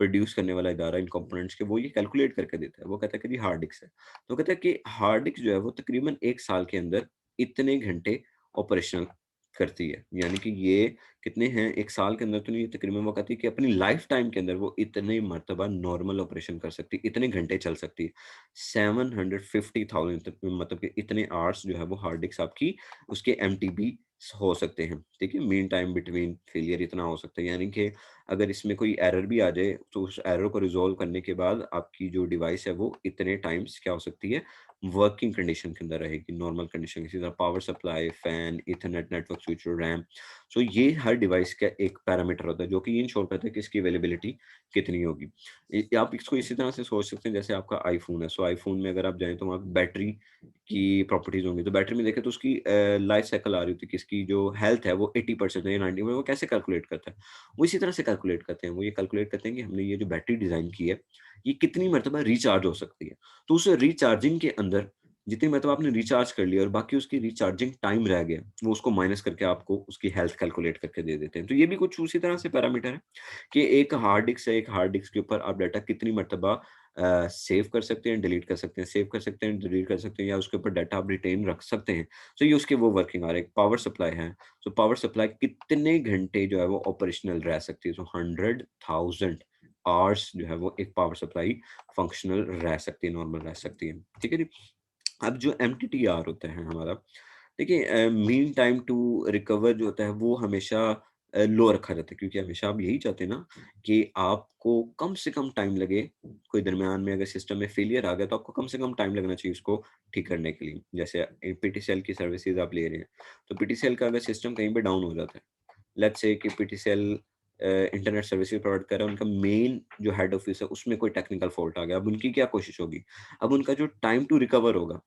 प्रोड्यूस करने वाला इदारा इन कंपोनेंट्स के वो ये कैलकुलेट करके देता है। वो कहता है कि जी हार्ड डिस्क है। तो कहता है कि हार्ड डिस्क जो है वो तकरीबन 1 साल के अंदर इतने घंटे ऑपरेशनल करती है। यानी कि ये कितने हैं 1 साल के अंदर, तो नहीं, ये तकरीबन वो कहती है कि अपनी लाइफ टाइम के अंदर वो इतने मर्तबा नॉर्मल ऑपरेशन कर सकती है, इतने घंटे चल सकती है। 750,000 तक, मतलब कि इतने आवर्स जो है वो हार्ड डिस्क आपकी उसके एमटीबी हो सकते हैं, ठीक है? मीन टाइम बिटवीन फेलियर इतना हो सकता है, यानी कि अगर इसमें कोई एरर भी आ जाए तो उस एरर को रिज़ॉल्व करने के बाद आपकी जो डिवाइस है वो इतने टाइम्स क्या हो सकती है, वर्किंग कंडीशन के अंदर रहेगी, नॉर्मल कंडीशन। इसी तरह power supply, fan, Ethernet network switch और रैम। सो ये हर डिवाइस का एक पैरामीटर होता है जो कि ये इंश्योर करता है कि इसकी अवेलेबिलिटी कितनी होगी। आप इसको इसी तरह से सोच सकते हैं जैसे आपका आईफोन है। सो आईफोन में अगर आप जाएँ तो वहाँ बैटरी की प्रॉपर्टीज़ होंगी। तो बैटरी में देखें तो उसकी लाइफ साइकिल आ रही होती है कि इसकी जो हेल्थ है वो 80% है या 90 में, वो कैसे कैलकुलेट करता है? वो इसी तरह से कैलकुलेट करते हैं। वो ये कैलकुलेट करते हैं कि हमने ये जो बैटरी डिज़ाइन की है, ये कितनी मर्तबा रिचार्ज हो सकती है। तो उस रिचार्जिंग के अंदर जितनी मर्तबा आपने रिचार्ज कर लिया और बाकी उसकी रिचार्जिंग टाइम रह गया, वो उसको माइनस करके आपको उसकी हेल्थ कैलकुलेट करके दे देते हैं। तो ये भी कुछ उसी तरह से पैरामीटर है कि एक हार्ड डिस्क है, एक हार्ड डिस्क के ऊपर आप डाटा कितनी मर्तबा सेव कर सकते हैं, डिलीट कर सकते हैं, सेव कर सकते हैं, डिलीट कर सकते हैं, या उसके ऊपर डाटा आप रिटेन रख सकते हैं। तो ये उसके वो वर्किंग आ रहे हैं। पावर सप्लाई है, तो पावर सप्लाई कितने घंटे जो है वो ऑपरेशनल रह सकती है। तो 100,000 आवर्स जो है वो एक पावर सप्लाई फंक्शनल रह सकती है, नॉर्मल रह सकती है। ठीक है जी? अब जो एमटीटीआर होता है हमारा, देखिए मीन टाइम टू रिकवर जो होता है वो हमेशा लो रखा जाता है, क्योंकि हमेशा आप यही चाहते हैं ना कि आपको कम से कम टाइम लगे। कोई दरमियान में अगर सिस्टम में फेलियर आ गया तो आपको कम से कम टाइम लगना चाहिए उसको ठीक करने के लिए। जैसे पीटीसीएल की सर्विसेज आप ले रहे हैं, तो पीटीसीएल का अगर सिस्टम कहीं पे डाउन हो जाता है, लेट्स से कि पीटीसीएल इंटरनेट सर्विसेज प्रोवाइड कर रहा है, उनका मेन जो हेड ऑफिस है उसमें कोई टेक्निकल फॉल्ट आ गया, अब उनकी क्या कोशिश होगी? अब उनका जो टाइम टू रिकवर होगा,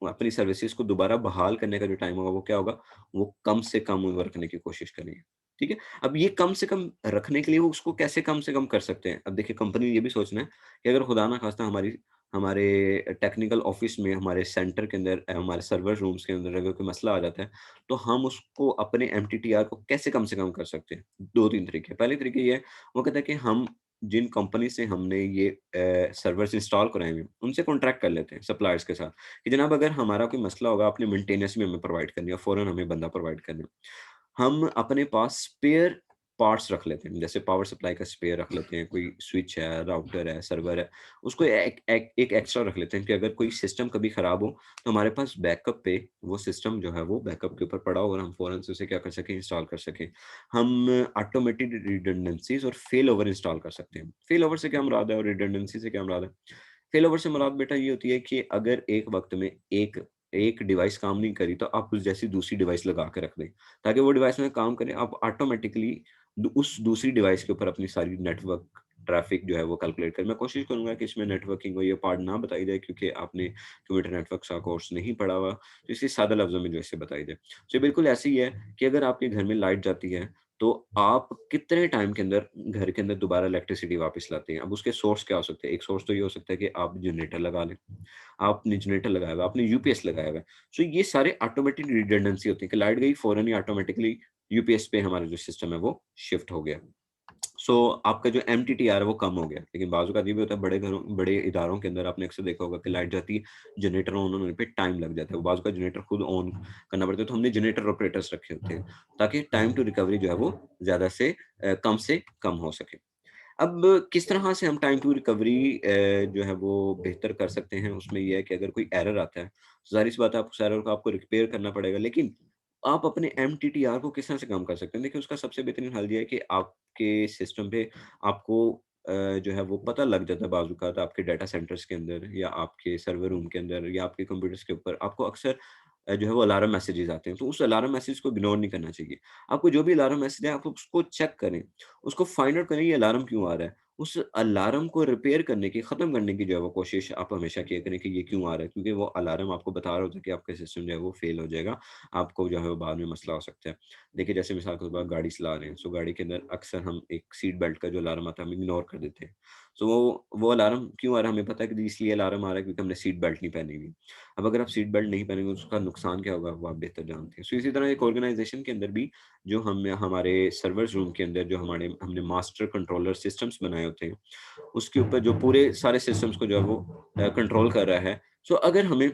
वो अपनी सर्विसेज को दोबारा बहाल करने का जो टाइम होगा वो क्या होगा? वो कम से कम रखने की कोशिश करेंगे, ठीक है? अब ये कम से कम रखने के लिए वो उसको कैसे कम से कम कर सकते हैं? अब देखिए कंपनी ने ये भी सोचना है कि अगर खुदा ना खास्ता हमारे टेक्निकल ऑफिस में, हमारे सेंटर के अंदर, हमारे सर्वर रूम्स के अंदर अगर कोई मसला आ जाता है, तो हम उसको अपने एमटीटीआर को कैसे कम से कम कर सकते हैं? 2-3 तरीके। पहले तरीके ये है, वो कहता है कि हम जिन कंपनी से हमने ये सर्वर्स इंस्टॉल कराए हुए हैं, उनसे कॉन्ट्रैक्ट कर लेते हैं सप्लायर्स के साथ। कि जनाब अगर हमारा कोई मसला होगा, आपने मेंटेनेंस भी हमें प्रोवाइड करनी है, फौरन हमें बंदा प्रोवाइड करना है। हम अपने पास स्पेयर पार्ट्स रख लेते हैं, जैसे पावर सप्लाई का स्पेयर रख लेते हैं, कोई स्विच है, राउटर है, सर्वर है, उसको एक एक्स्ट्रा रख लेते हैं कि अगर कोई सिस्टम कभी खराब हो, तो हमारे पास बैकअप पे वो सिस्टम जो है वो बैकअप के ऊपर पड़ा हो और हम फौरन से उसे क्या कर सकें, इंस्टॉल कर सकें। हम ऑटोमेटेड रिडंडेंसीज और फेल ओवर इंस्टॉल कर सकते हैं। फेल ओवर से क्या मुराद है और रिडंडेंसी से क्या मुराद है? फेल ओवर से मुराद बेटा ये होती है कि अगर एक वक़्त में एक एक डिवाइस काम नहीं करी तो आप उस जैसी दूसरी डिवाइस लगा के रख दें, ताकि वो डिवाइस में काम करे, आप ऑटोमेटिकली उस दूसरी डिवाइस के ऊपर अपनी सारी नेटवर्क ट्रैफिक जो है वो कैलकुलेट करें। मैं कोशिश करूंगा कि इसमें नेटवर्किंग को ये पार्ट ना बताई जाए, क्योंकि आपने कंप्यूटर नेटवर्क का कोर्स नहीं पढ़ा हुआ, तो इसे सादा लफ्जों में जो इसे बताई जाए। तो ये बिल्कुल ऐसे ही है कि अगर आपके घर में लाइट जाती है, तो आप कितने टाइम के अंदर घर के अंदर दोबारा इलेक्ट्रिसिटी वापस लाते हैं। अब उसके सोर्स क्या हो सकते हैं? एक सोर्स तो ये हो सकता है कि आप जनरेटर लगा लें, आपने जनरेटर लगाया हुआ है, आपने यूपीएस लगाया हुआ है। सो ये सारे ऑटोमेटिक रिडंडेंसी होती है कि लाइट गई, फौरन ही ऑटोमेटिकली यूपीएस पे हमारा जो सिस्टम है वो शिफ्ट हो गया। सो आपका जो एमटीटीआर है वो कम हो गया। लेकिन बाज़ औक़ात ये भी होता है, बड़े घरों, बड़े इदारों के अंदर आपने अक्सर देखा होगा कि लाइट जाती है, जनरेटर ऑन होने पे टाइम लग जाता है। वो बाज़ औक़ात जनरेटर खुद ऑन करना पड़ता है, तो हमने जनरेटर ऑपरेटर्स रखे होते हैं, ताकि टाइम टू रिकवरी जो है वो ज़्यादा से कम हो सके। अब किस तरह से हम टाइम टू रिकवरी जो है वो बेहतर कर सकते हैं, उसमें ये है कि अगर कोई एरर आता है, ज़ाहिर-सी बात है आप उस एरर को आपको रिपेयर करना पड़ेगा, लेकिन आप अपने एमटीटीआर को किस तरह से कम कर सकते हैं? देखिए, उसका सबसे बेहतरीन हल ये है कि आपके सिस्टम पे आपको जो है वो पता लग जाता है बाज़ औक़ात आपके डाटा सेंटर्स के अंदर या आपके सर्वर रूम के अंदर या आपके कंप्यूटर्स के ऊपर आपको अक्सर जो है वो अलार्म मैसेजेस आते हैं, तो उस अलार्म मैसेज को इग्नोर नहीं करना चाहिए। आपको जो भी अलार्म मैसेज है, आप उसको चेक करें, उसको फाइंड आउट करें ये अलार्म क्यों आ रहा है। उस अलार्म को रिपेयर करने की, ख़त्म करने की जो है वो कोशिश आप हमेशा किया करें कि ये क्यों आ रहा है, क्योंकि वो अलार्म आपको बता रहा होता है कि आपका सिस्टम जो है वो फ़ेल हो जाएगा, आपको जो है वो बाद में मसला हो सकता है। देखिए, जैसे मिसाल के तौर पर आप गाड़ी चला रहे हैं, सो गाड़ी के अंदर अक्सर हम एक सीट बेल्ट का जो अलार्म आता है, हम इग्नोर कर देते हैं। सो वो अलार्म क्यों आ रहा है, हमें पता है कि जी इसलिए अलार्म आ रहा है क्योंकि हमने सीट बेल्ट नहीं पहनी हुई। अब अगर आप सीट बेल्ट नहीं पहनेंगे, उसका नुकसान क्या होगा वो आप बेहतर जानते हैं। सो इसी तरह एक ऑर्गेनाइज़ेशन के अंदर भी जो हम हमारे सर्वर्स रूम के अंदर जो हमने मास्टर कंट्रोलर सिस्टम्स बनाए होते हैं, उसके ऊपर जो पूरे सारे सिस्टम्स को जो है वो कंट्रोल कर रहा है। सो अगर हमें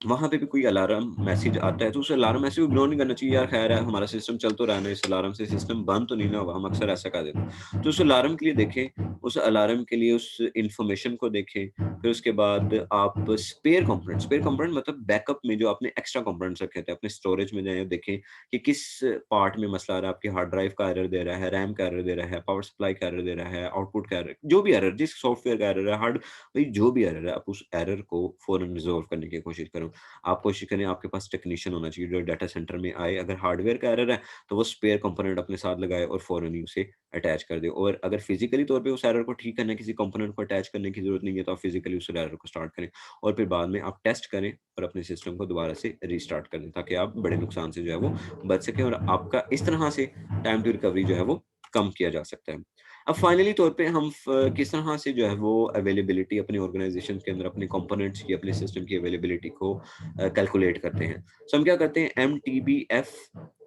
वहाँ पे भी कोई अलार्म मैसेज आता है, तो उस अलार्म मैसेज को इग्नोर नहीं करना चाहिए, यार ख़ैर है हमारा सिस्टम चल तो रहा है ना, इस अलार्म से सिस्टम बंद तो नहीं ना होगा, हम अक्सर ऐसा कर देते हैं। तो उस अलार्म के लिए देखें, उस अलार्म के लिए उस इन्फॉर्मेशन को देखें, फिर उसके बाद आप स्पेयर कंपोनेंट मतलब बैकअप में जो आपने एक्स्ट्रा कंपोनेंट्स रखे थे, अपने स्टोरेज में जाएँ, देखें कि किस पार्ट में मसला आ रहा है, आपकी हार्ड ड्राइव का एरर दे रहा है, रैम का एरर दे रहा है, पावर सप्लाई का एरर दे रहा है, आउटपुट का एरर, जो भी एरर, जिस सॉफ्टवेयर का एरर है, भई जो भी एरर है, आप उस एरर को फ़ौरन रिज़ॉल्व करने की कोशिश करो। आप कोशिश करें, आपके पास टेक्नीशियन होना चाहिए जो डाटा सेंटर में आए, अगर हार्डवेयर का एरर है, तो वो स्पेयर कंपोनेंट अपने साथ लगाए और फ़ौरन ही उसे अटैच कर दे, और अगर फिज़िकली तौर पे उस एरर को ठीक करना है, किसी कंपोनेंट को अटैच करने की ज़रूरत नहीं है, तो आप फिज़िकली उस एरर को स्टार्ट करें और फिर बाद में आप टेस्ट करें और अपने सिस्टम को दोबारा से रीस्टार्ट कर दें, ताकि आप बड़े नुकसान से जो है वो बच सकें और आपका इस तरह से टाइम टू रिकवरी जो है वो कम किया जा सकता है। अब फाइनली तौर पे हम किस तरह से जो है वो अवेलेबिलिटी अपनी ऑर्गेनाइजेशन के अंदर अपने कंपोनेंट्स की, अपने सिस्टम की अवेलेबिलिटी को कैलकुलेट करते हैं। सो हम क्या करते हैं, एमटीबीएफ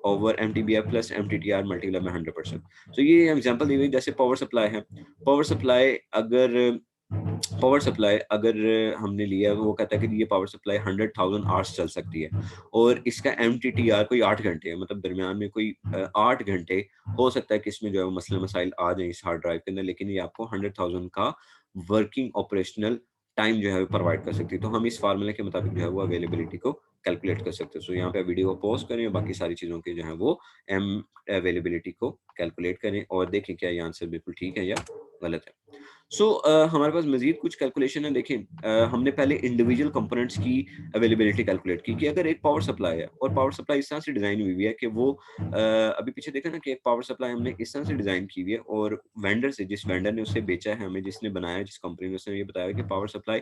ओवर एमटीबीएफ प्लस एमटीटीआर मल्टीप्लाई में 100%। सो ये एग्जांपल दी हुई, जैसे पावर सप्लाई है, पावर सप्लाई अगर पावर सप्लाई अगर हमने लिया, वो कहता है कि ये पावर सप्लाई 100,000 आवर्स चल सकती है और इसका एमटीटीआर कोई 8 घंटे है, मतलब दरमियान में कोई 8 घंटे हो सकता है कि इसमें जो है वो मसले मसाइल आ जाएँ इस हार्ड ड्राइव के अंदर, लेकिन ये आपको 100,000 का वर्किंग ऑपरेशनल टाइम जो है वो प्रोवाइड कर सकती है। तो हम इस फार्मूले के मुताबिक जो है वो अवेलेबिलिटी को कैलकुलेट कर सकते हैं। सो यहाँ पे वीडियो को पॉज़ करें और बाकी सारी चीज़ों के जो है वो एम अवेलेबिलिटी को कैलकुलेट करें और देखें क्या ये आंसर बिल्कुल ठीक है या गलत है। हमारे पास मज़ीद कुछ कैलकुलेशन है, देखें हमने पहले इंडिविजुअल कंपोनेंट्स की अवेलेबिलिटी कैलकुलेट की कि अगर एक पावर सप्लाई है और पावर सप्लाई इस तरह से डिज़ाइन हुई हुई है कि वो अभी पीछे देखा ना कि एक पावर सप्लाई हमने इस तरह से डिज़ाइन की हुई है और वेंडर से, जिस वेंडर ने उसे बेचा है हमें, जिसने बनाया, जिस कंपनी ने, उसने ये बताया कि पावर सप्लाई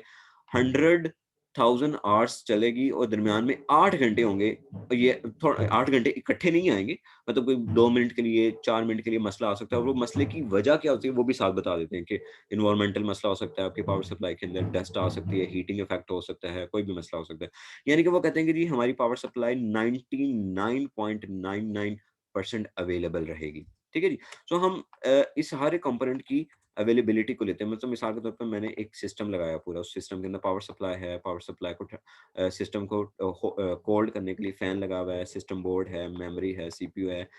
100,000 आवर्स चलेगी और दरमियान में 8 घंटे होंगे। ये थोड़ा 8 घंटे इकट्ठे नहीं आएँगे, मतलब कोई 2 मिनट के लिए, 4 मिनट के लिए मसला आ सकता है और वो मसले की वजह क्या होती है वो भी साथ बता देते हैं कि एनवायरमेंटल मसला हो सकता है, आपकी पावर सप्लाई के अंदर डस्ट आ सकती है, हीटिंग इफेक्ट हो सकता है, कोई भी मसला हो सकता है। यानी कि वो कहते हैं कि जी हमारी पावर सप्लाई 99.99% अवेलेबल रहेगी। ठीक है जी? सो हम इस हर कंपोनेंट की अवेलेबिलिटी को लेते हैं, मतलब मिसाल के तौर पर मैंने एक सिस्टम लगाया पूरा, उस सिस्टम के अंदर पावर सप्लाई है, पावर सप्लाई को सिस्टम को कोल्ड करने के लिए फैन लगा हुआ है, सिस्टम बोर्ड है, मेमोरी है, सीपीयू है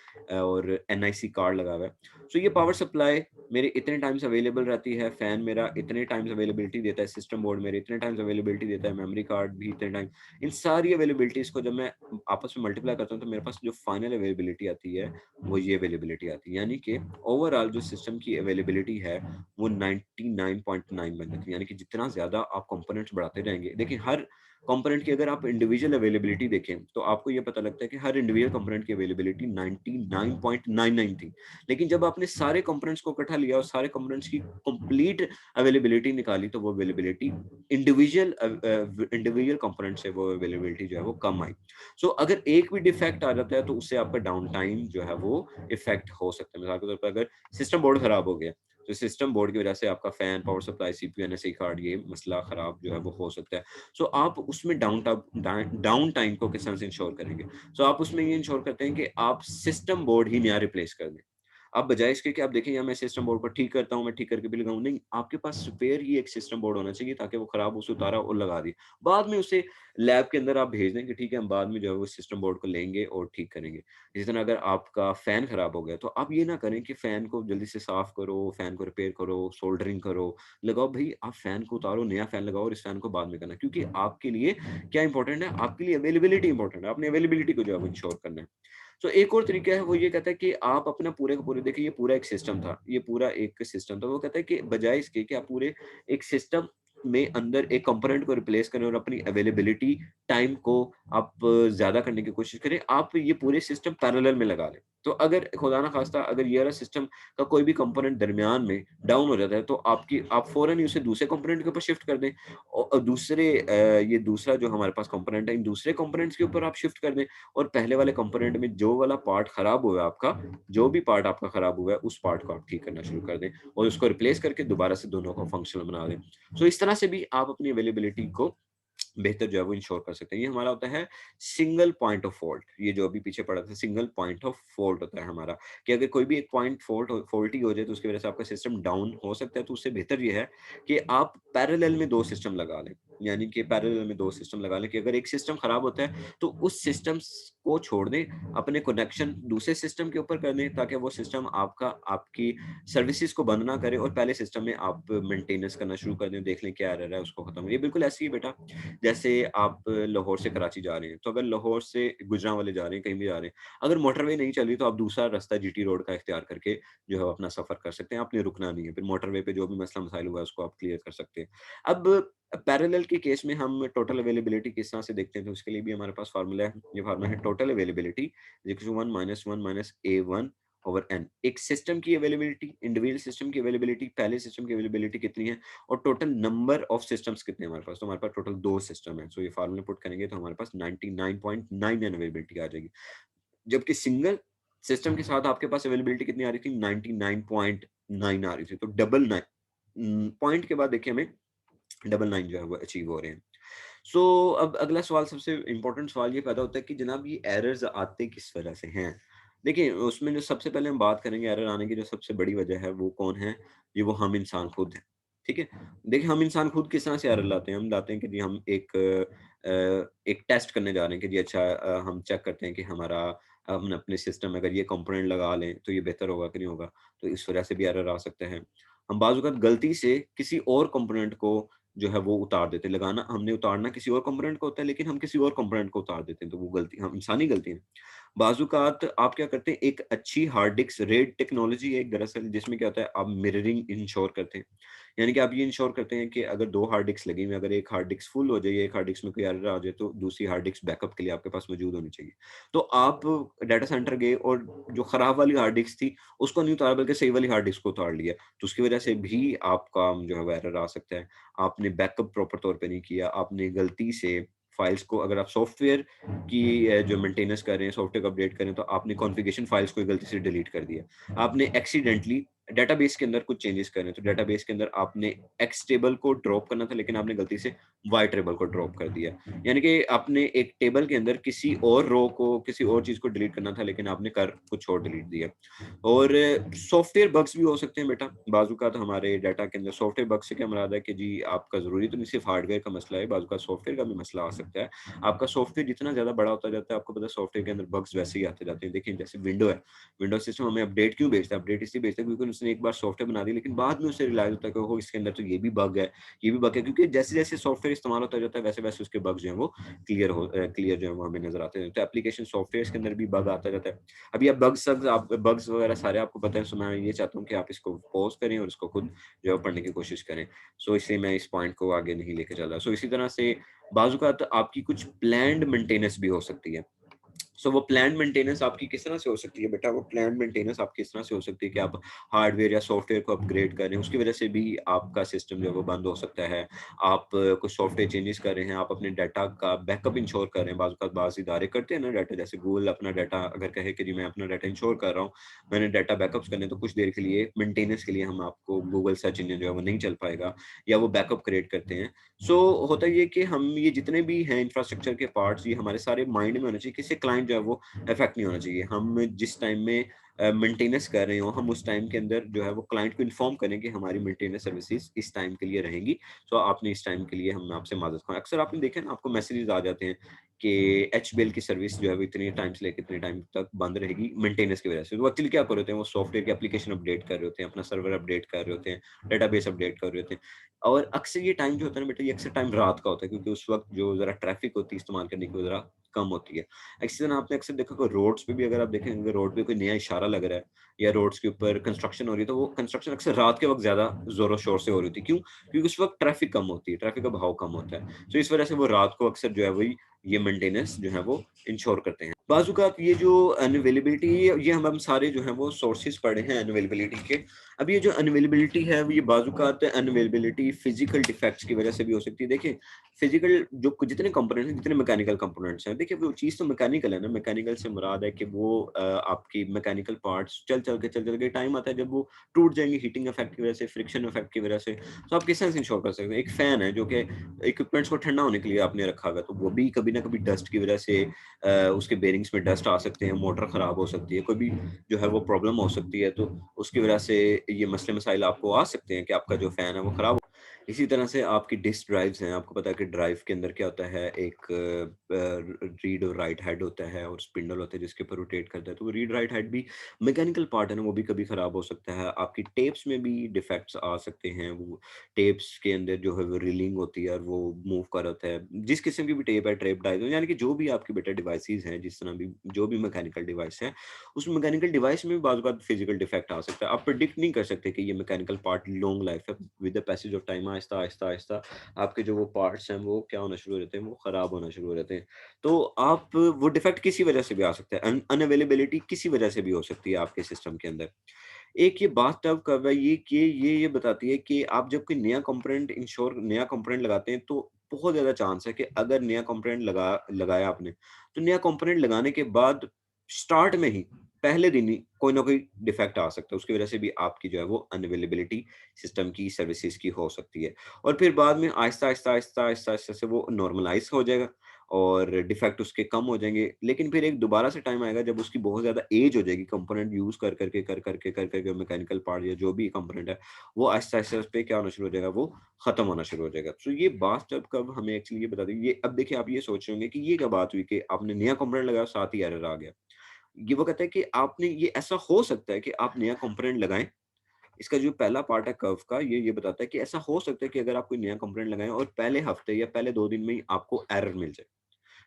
और एनआईसी कार्ड लगा हुआ है। सो ये पावर सप्लाई मेरे इतने टाइम्स अवेलेबल रहती है, फैन मेरा इतने टाइम्स अवेलेबिलिटी देता है, सिस्टम बोर्ड मेरे इतने टाइम्स अवेलेबिलिटी देता है, मेमोरी कार्ड भी इतने टाइम। इन सारी अवेलेबिलिटीज़ को जब मैं आपस में मल्टीप्लाई करता हूँ, तो मेरे पास जो फाइनल अवेलेबिलिटी आती है, वो ये अवेलेबिलिटी आती है। यानी कि ओवरऑल जो सिस्टम की अवेलेबिलिटी है, वो 99.9 बन जाती है। यानी कि जितना ज़्यादा आप कंपोनेंट्स बढ़ाते जाएँगे, देखिए हर कंपोनेंट की अगर आप इंडिविजुअल अवेलेबिलिटी देखें, तो आपको ये पता लगता है कि हर इंडिविजुअल कंपोनेंट की अवेलेबिलिटी 99.99 थी। लेकिन जब आपने सारे कंपोनेंट्स को इकट्ठा लिया और सारे कंपोनेंट्स की कंप्लीट अवेलेबिलिटी निकाली, तो वो अवेलेबिलिटी इंडिविजुअल कंपोनेंट से वो अवेलेबिलिटी जो है वो कम आई। सो अगर एक भी डिफेक्ट आ जाता है, तो उससे आपका डाउन टाइम जो है वो इफेक्ट हो सकता है। मिसाल के तौर पर अगर सिस्टम बोर्ड खराब हो गया, तो सिस्टम बोर्ड की वजह से आपका fan, power supply, CPU, NSI card, ये मसला खराब जो है वो हो सकता है। सो आप उसमें डाउन टाइम को किस तरह से इंश्योर करेंगे? सो आप उसमें ये इंश्योर करते हैं कि आप सिस्टम बोर्ड ही नया रिप्लेस कर दें। अब बजाय इसके कि आप देखें यार मैं सिस्टम बोर्ड को ठीक करता हूँ, मैं ठीक करके भी लगाऊँ, नहीं, आपके पास स्पेयर ही एक सिस्टम बोर्ड होना चाहिए, ताकि वो खराब हो उसे उतारा और लगा दिया। बाद में उसे लैब के अंदर आप भेज दें कि ठीक है, हम बाद में जो है वो सिस्टम बोर्ड को लेंगे और ठीक करेंगे। इसी तरह अगर आपका फैन खराब हो गया, तो आप ये ना करें कि फैन को जल्दी से साफ करो, फैन को रिपेयर करो, सोल्डरिंग करो, लगाओ। भई आप फैन को उतारो, नया फैन लगाओ और इस फैन को बाद में करना। क्योंकि आपके लिए क्या इंपॉर्टेंट है? आपके लिए अवेलेबिलिटी इंपॉर्टेंट है। आपने अवेलेबिलिटी को जो है वो इंश्योर करना है। सो एक और तरीका है, वो ये कहता है कि आप अपना पूरे का पूरे, देखिए ये पूरा एक सिस्टम था, ये पूरा एक सिस्टम था। वो कहता है कि बजाय इसके कि आप पूरे एक सिस्टम में अंदर एक कंपोनेंट को रिप्लेस करें और अपनी अवेलेबिलिटी टाइम को आप ज़्यादा करने की कोशिश करें, आप ये पूरे सिस्टम पैरेलल में लगा लें। तो अगर खुदा ना खास्ता अगर ये वाला सिस्टम का कोई भी कंपोनेंट दरमियान में डाउन हो जाता है, तो आप फ़ौरन ही उसे दूसरे कंपोनेंट के ऊपर शिफ्ट कर दें। ये दूसरा जो हमारे पास कंपोनेंट है, इन दूसरे कंपोनेंट्स के ऊपर आप शिफ्ट कर दें। और पहले वाले कंपोनेंट में जो वाला पार्ट खराब हुआ है आपका, जो भी पार्ट आपका खराब हुआ है, उस पार्ट को आप ठीक करना शुरू कर दें और उसको रिप्लेस करके दोबारा से दोनों को फंक्शनल बना दें। सो इस तरह से भी आप अपनी अवेलेबिलिटी को बेहतर जो है वो इंश्योर कर सकते हैं। ये हमारा होता है सिंगल पॉइंट ऑफ फॉल्ट। ये जो अभी पीछे पड़ा था, सिंगल पॉइंट ऑफ फॉल्ट होता है हमारा, कि अगर कोई भी एक पॉइंट फॉल्टी हो जाए, तो उसकी वजह से आपका सिस्टम डाउन हो सकता है। तो उससे बेहतर ये है कि आप पैरेलल में 2 सिस्टम लगा लें। यानी कि पैरेलल में 2 सिस्टम लगा लें कि अगर एक सिस्टम खराब होता है, तो उस सिस्टम को छोड़ दें, अपने कनेक्शन दूसरे सिस्टम के ऊपर कर दें, ताकि वो सिस्टम आपकी सर्विसेज को बंद ना करे और पहले सिस्टम में आप मेंटेनेंस करना शुरू कर दें, देख लें क्या एरर है, उसको खत्म। ये बिल्कुल ऐसे ही बेटा, जैसे आप लाहौर से कराची जा रहे हैं, तो अगर लाहौर से गुजरांवाले जा रहे हैं, कहीं भी जा रहे हैं, अगर मोटरवे नहीं चल रही, तो आप दूसरा रास्ता जीटी रोड का इख्तियार करके जो है अपना सफ़र कर सकते हैं, आपने रुकना नहीं है। फिर मोटरवे पे जो भी मसला मसाइल हुआ है, उसको आप क्लियर कर सकते हैं। अब पैरेलल के केस में हम टोटल अवेलेबिलिटी किस तरह से देखते हैं, तो उसके लिए भी हमारे पास फार्मूला है। ये फार्मूला है total availability is equal to 1 minus A1 over n। एक सिस्टम की अवेलेबिलिटी, इंडिविजुअल सिस्टम की अवेलेबिलिटी, पहले सिस्टम की अवेलेबिलिटी कितनी है और टोटल नंबर ऑफ सिस्टम्स कितने हैं हमारे पास। तो हमारे पास टोटल 2 सिस्टम है। सो ये फार्मूला पुट करेंगे तो हमारे पास 99.99 अवेलेबिलिटी आ जाएगी। जबकि सिंगल सिस्टम के साथ आपके पास अवेलेबिलिटी कितनी आ रही थी? 99.9 आ रही थी। तो डबल पॉइंट के बाद देखिए हमें डबल 9 जो है वो अचीव हो रहे हैं। सो अब अगला सवाल, सबसे इम्पोर्टेंट सवाल ये पैदा होता है कि जनाब ये एरर्स आते किस वजह से हैं? देखिए, उसमें जो सबसे पहले हम बात करेंगे एरर आने की जो सबसे बड़ी वजह है वो कौन है? ये वो हम इंसान खुद हैं। ठीक है? देखिए, हम इंसान खुद किस तरह से एरर लाते हैं? हम लाते हैं कि जी हम एक टेस्ट करने जा रहे हैं कि जी अच्छा, हम चेक करते हैं कि हमारा हम अपने सिस्टम में अगर ये कंपोनेंट लगा लें तो ये बेहतर होगा कि नहीं होगा? तो इस वजह से भी एरर आ सकते हैं। हम बाज़-औक़ात गलती से किसी और कंपोनेंट को जो है वो उतार देते हैं। लगाना हमने उतारना किसी और कंपोनेंट को होता है, लेकिन हम किसी और कंपोनेंट को उतार देते हैं, तो वो गलती हम इंसानी गलती है। बाज़-औक़ात आप क्या करते हैं, एक अच्छी हार्ड डिस्क रेड टेक्नोलॉजी है एक दरअसल, जिसमें क्या होता है, आप मिररिंग इंश्योर करते हैं। यानी कि आप ये इंश्योर करते हैं कि अगर 2 हार्ड डिस्क लगी हुई हैं, अगर एक हार्ड डिस्क फुल हो जाए या एक हार्ड डिस्क में कोई एरर आ जाए, तो दूसरी हार्ड डिस्क बैकअप के लिए आपके पास मौजूद होनी चाहिए। तो आप डाटा सेंटर गए और जो खराब वाली हार्ड डिस्क थी, उसको नहीं उतारा बल्कि सही वाली हार्ड डिस्क को उतार लिया। तो उसकी वजह से भी आपका जो है वो एरर आ सकता है। आपने बैकअप प्रॉपर तौर पे नहीं किया, आपने गलती से फाइल्स को, अगर आप सॉफ्टवेयर की जो मेंटेनेंस कर रहे हैं, सॉफ्टवेयर को अपडेट कर रहे हैं, तो आपने कॉन्फ़िगरेशन फाइल्स को गलती से डिलीट कर दिया। आपने एक्सीडेंटली डेटाबेस के अंदर कुछ चेंजेस करे, तो डेटाबेस के अंदर आपने एक्स टेबल को ड्रॉप करना था, लेकिन आपने गलती से वाई टेबल को ड्रॉप कर दिया। यानी कि आपने एक टेबल के अंदर किसी और रो को, किसी और चीज़ को डिलीट करना था, लेकिन आपने कर कुछ और डिलीट दिया। और सॉफ्टवेयर बग्स भी हो सकते हैं बेटा। बाज़-औक़ात हमारे डाटा के अंदर सॉफ्टवेयर बग से क्या मुराद है कि जी आपका ज़रूरी तो नहीं सिर्फ़ हार्डवेयर का मसला है, बाज़-औक़ात सॉफ्टवेयर का भी मसला आ सकता है। आपका सॉफ्टवेयर जितना ज़्यादा बड़ा होता जाता है, आपको पता है सॉफ्टवेयर के अंदर बग्स वैसे ही आते जाते हैं। देखिए जैसे विंडो है, विंडोज़ सिस्टम हमें अपडेट क्यों भेजता है? अपडेट इसलिए भेजता है क्योंकि उसने उसने एक बार सॉफ्टवेयर बना दी, लेकिन बाद में उसे रियलाइज होता है कि ओहो इसके अंदर तो ये भी बग है, ये भी बग है, क्योंकि जैसे जैसे सॉफ्टवेयर इस्तेमाल होता जाता है वैसे वैसे उसके बग जो है वो क्लियर जो है वो हमें नजर आते हैं। तो एप्लीकेशन सॉफ्टवेयर के अंदर भी बग आता जाता है। अभी आप बग्स वगैरह सारे आपको पता है, सो मैं ये चाहता हूँ कि आप इसको पॉज करें और इसको खुद जो है पढ़ने की कोशिश करें। सो इसलिए मैं इस पॉइंट को आगे नहीं लेके चल रहा। सो इसी तरह से बाज़-औक़ात आपकी कुछ प्लान्ड मेंटेनेंस भी हो सकती है। सो वो प्लान्ड मेंटेनेंस आपकी किस तरह से हो सकती है बेटा? वो प्लान्ड मेंटेनेंस आपकी इस तरह से हो सकती है कि आप हार्डवेयर या सॉफ्टवेयर को अपग्रेड कर रहे हैं, उसकी वजह से भी आपका सिस्टम जो है वो बंद हो सकता है। आप कुछ सॉफ्टवेयर चेंजेस कर रहे हैं, आप अपने डाटा का बैकअप इंश्योर कर रहे हैं। बाज़ इदारे करते हैं ना डाटा, जैसे गूगल अपना डाटा अगर कहे कि जी मैं अपना डाटा इंश्योर कर रहा हूँ, मैंने डाटा बैकअप्स करने हैं, तो कुछ देर के लिए मेंटेनेंस के लिए हम आपको गूगल सर्च इंजन जो है वो नहीं चल पाएगा, या वो बैकअप क्रिएट करते हैं। सो होता ये कि हम ये जितने भी हैं इंफ्रास्ट्रक्चर के पार्ट्स, ये हमारे सारे माइंड में होना चाहिए कि इससे क्लाइंट जो है वो इफेक्ट नहीं होना चाहिए। हम जिस टाइम में मेंटेनेंस कर रहे हो, हम उस टाइम के अंदर जो है वो क्लाइंट को इन्फॉर्म करें कि हमारी मेंटेनेंस सर्विसेज इस टाइम के लिए रहेंगी। सो आपने इस टाइम के लिए हम आपसे माज़रत ख़्वाह। अक्सर आपने देखा है ना, आपको मैसेजेस आ जाते हैं कि एचबीएल की सर्विस जो है वो इतने टाइम से लेकर इतने टाइम तक बंद रहेगी मेंटेनेंस की वजह से। तो एक्चुअली क्या कर रहे होते हैं, वो सॉफ्टवेयर की एप्लीकेशन अपडेट कर रहे होते हैं, अपना सर्वर अपडेट कर रहे होते हैं, डेटाबेस अपडेट कर रहे होते हैं। और अक्सर ये टाइम जो होता है ना बेटा, ये अक्सर टाइम रात का होता है, क्योंकि उस वक़्त जो ज़रा ट्रैफ़िक होती है इस्तेमाल करने की वो ज़रा कम होती है। इसी तरह आपने अक्सर देखा होगा रोड्स पे भी, अगर आप देखें अगर रोड पे कोई नया इशारा लग रहा है या रोड्स के ऊपर कंस्ट्रक्शन हो रही है, तो वो कंस्ट्रक्शन अक्सर रात के वक़्त ज़्यादा ज़ोरों-शोर से हो रही होती है। क्यों? क्योंकि उस वक़्त ट्रैफ़िक कम होती है, ट्रैफ़िक का बहाव कम होता है। तो इस वज़ह से वो रात को अक्सर जो है वही ये मेंटेनेंस जो है वो इंश्योर करते हैं। बाज़-औक़ात ये जो अनअवेलेबिलिटी, ये हम सारे जो हैं वो सोर्सेज़ पढ़े हैं अनअवेलेबिलिटी के। अब ये जो अनअवेलेबिलिटी है, वो ये बाज़-औक़ात अनअवेलेबिलिटी फिज़िकल डिफेक्ट्स की वज़ह से भी हो सकती है। देखिए, फिज़िकल जो जितने कंपोनेंट्स हैं, जितने मैकेनिकल कंपोनेंट्स हैं, देखिए वो चीज़ तो मैकेनिकल है ना, मैकेनिकल से मुराद है कि वो आपकी मैकेनिकल पार्ट्स चल-चल के टाइम आता है जब वो टूट जाएँगे हीटिंग इफ़ेक्ट की वज़ह से, फ्रिक्शन इफ़ेक्ट की वज़ह से। तो आप किस तरह से इंश्योर कर सकते हैं? एक फ़ैन है जो कि इक्विपमेंट्स को ठंडा होने के लिए आपने रखा हुआ है, तो वो भी कभी ना कभी डस्ट की वज़ह से उसके बेयरिंग्स में डस्ट आ सकते हैं, मोटर ख़राब हो सकती है, कोई भी जो है वो प्रॉब्लम हो सकती है, तो उसकी वज़ह से ये मसले-मसाइल आपको आ सकते हैं कि आपका जो फ़ैन है वो ख़राब हो। इसी तरह से आपकी डिस्क ड्राइव्स हैं, आपको पता है कि ड्राइव के अंदर क्या होता है, एक रीड और राइट हेड होता है और स्पिंडल होता है जिसके ऊपर रोटेट करता है, तो वो रीड राइट हेड भी मैकेनिकल पार्ट है ना, वो भी कभी ख़राब हो सकता है। आपकी टेप्स में भी डिफेक्ट्स आ सकते हैं, वो टेप्स के अंदर जो है वो रीलिंग होती है और वो मूव कर होता है। जिस किस्म की भी टेप है, टेप डाइव यानी कि जो भी आपके बेटा डिवाइसेज़ हैं, जिस तरह भी जो भी मैकेनिकल डिवाइस है, उस मैकेनिकल डिवाइस में भी बाज़-औक़ात फिज़िकल डिफेक्ट आ सकता है। आप प्रेडिक्ट नहीं कर सकते कि ये मैकेनिकल पार्ट लॉन्ग लाइफ़ है, with the passage of time आहिस्ता-आहिस्ता आपके जो वो पार्ट्स हैं, वो क्या होना शुरू हो जाते हैं, वो खराब होना शुरू हो जाते हैं। तो आप वो डिफेक्ट किसी वजह से भी आ सकता है, अनअवेलेबिलिटी किसी वजह से भी हो सकती है आपके सिस्टम के अंदर। एक ये बात तब कब है, ये कि ये बताती है कि आप जब कोई नया कंपोनेंट लगाते हैं, तो बहुत ज़्यादा चांस है कि अगर नया कंपोनेंट लगाया आपने, तो नया कंपोनेंट लगाने के बाद स्टार्ट में ही, पहले दिन ही कोई ना कोई डिफेक्ट आ सकता है। उसकी वजह से भी आपकी जो है वो अनअवेलेबिलिटी सिस्टम की, सर्विसेज़ की हो सकती है। और फिर बाद में आहिस्ता-आहिस्ता से वो नॉर्मलाइज़ हो जाएगा और डिफेक्ट उसके कम हो जाएँगे। लेकिन फिर एक दोबारा से टाइम आएगा जब उसकी बहुत ज़्यादा एज हो जाएगी, कंपोनेंट यूज़ कर करके मैकेनिकल पार्ट या जो भी कंपोनेंट है, वो आहिस्ता-आहिस्ता उसपे क्या होना शुरू हो जाएगा, वो खत्म होना शुरू हो जाएगा। तो ये बात जब कब हमें एक्चुअली ये बता दी, ये अब देखिए आप ये सोच रहे होंगे कि ये क्या बात हुई कि आपने नया कंपोनेंट लगाया, साथ ही एरर आ गया। ये वो कहता है कि आपने ये ऐसा हो सकता है कि आप नया कंपोनेंट लगाएँ, इसका जो पहला पार्ट है कर्व का, ये बताता है कि ऐसा हो सकता है कि अगर आप कोई नया कंपोनेंट लगाएँ और पहले हफ्ते या पहले 2 दिन में ही आपको एरर मिल जाए।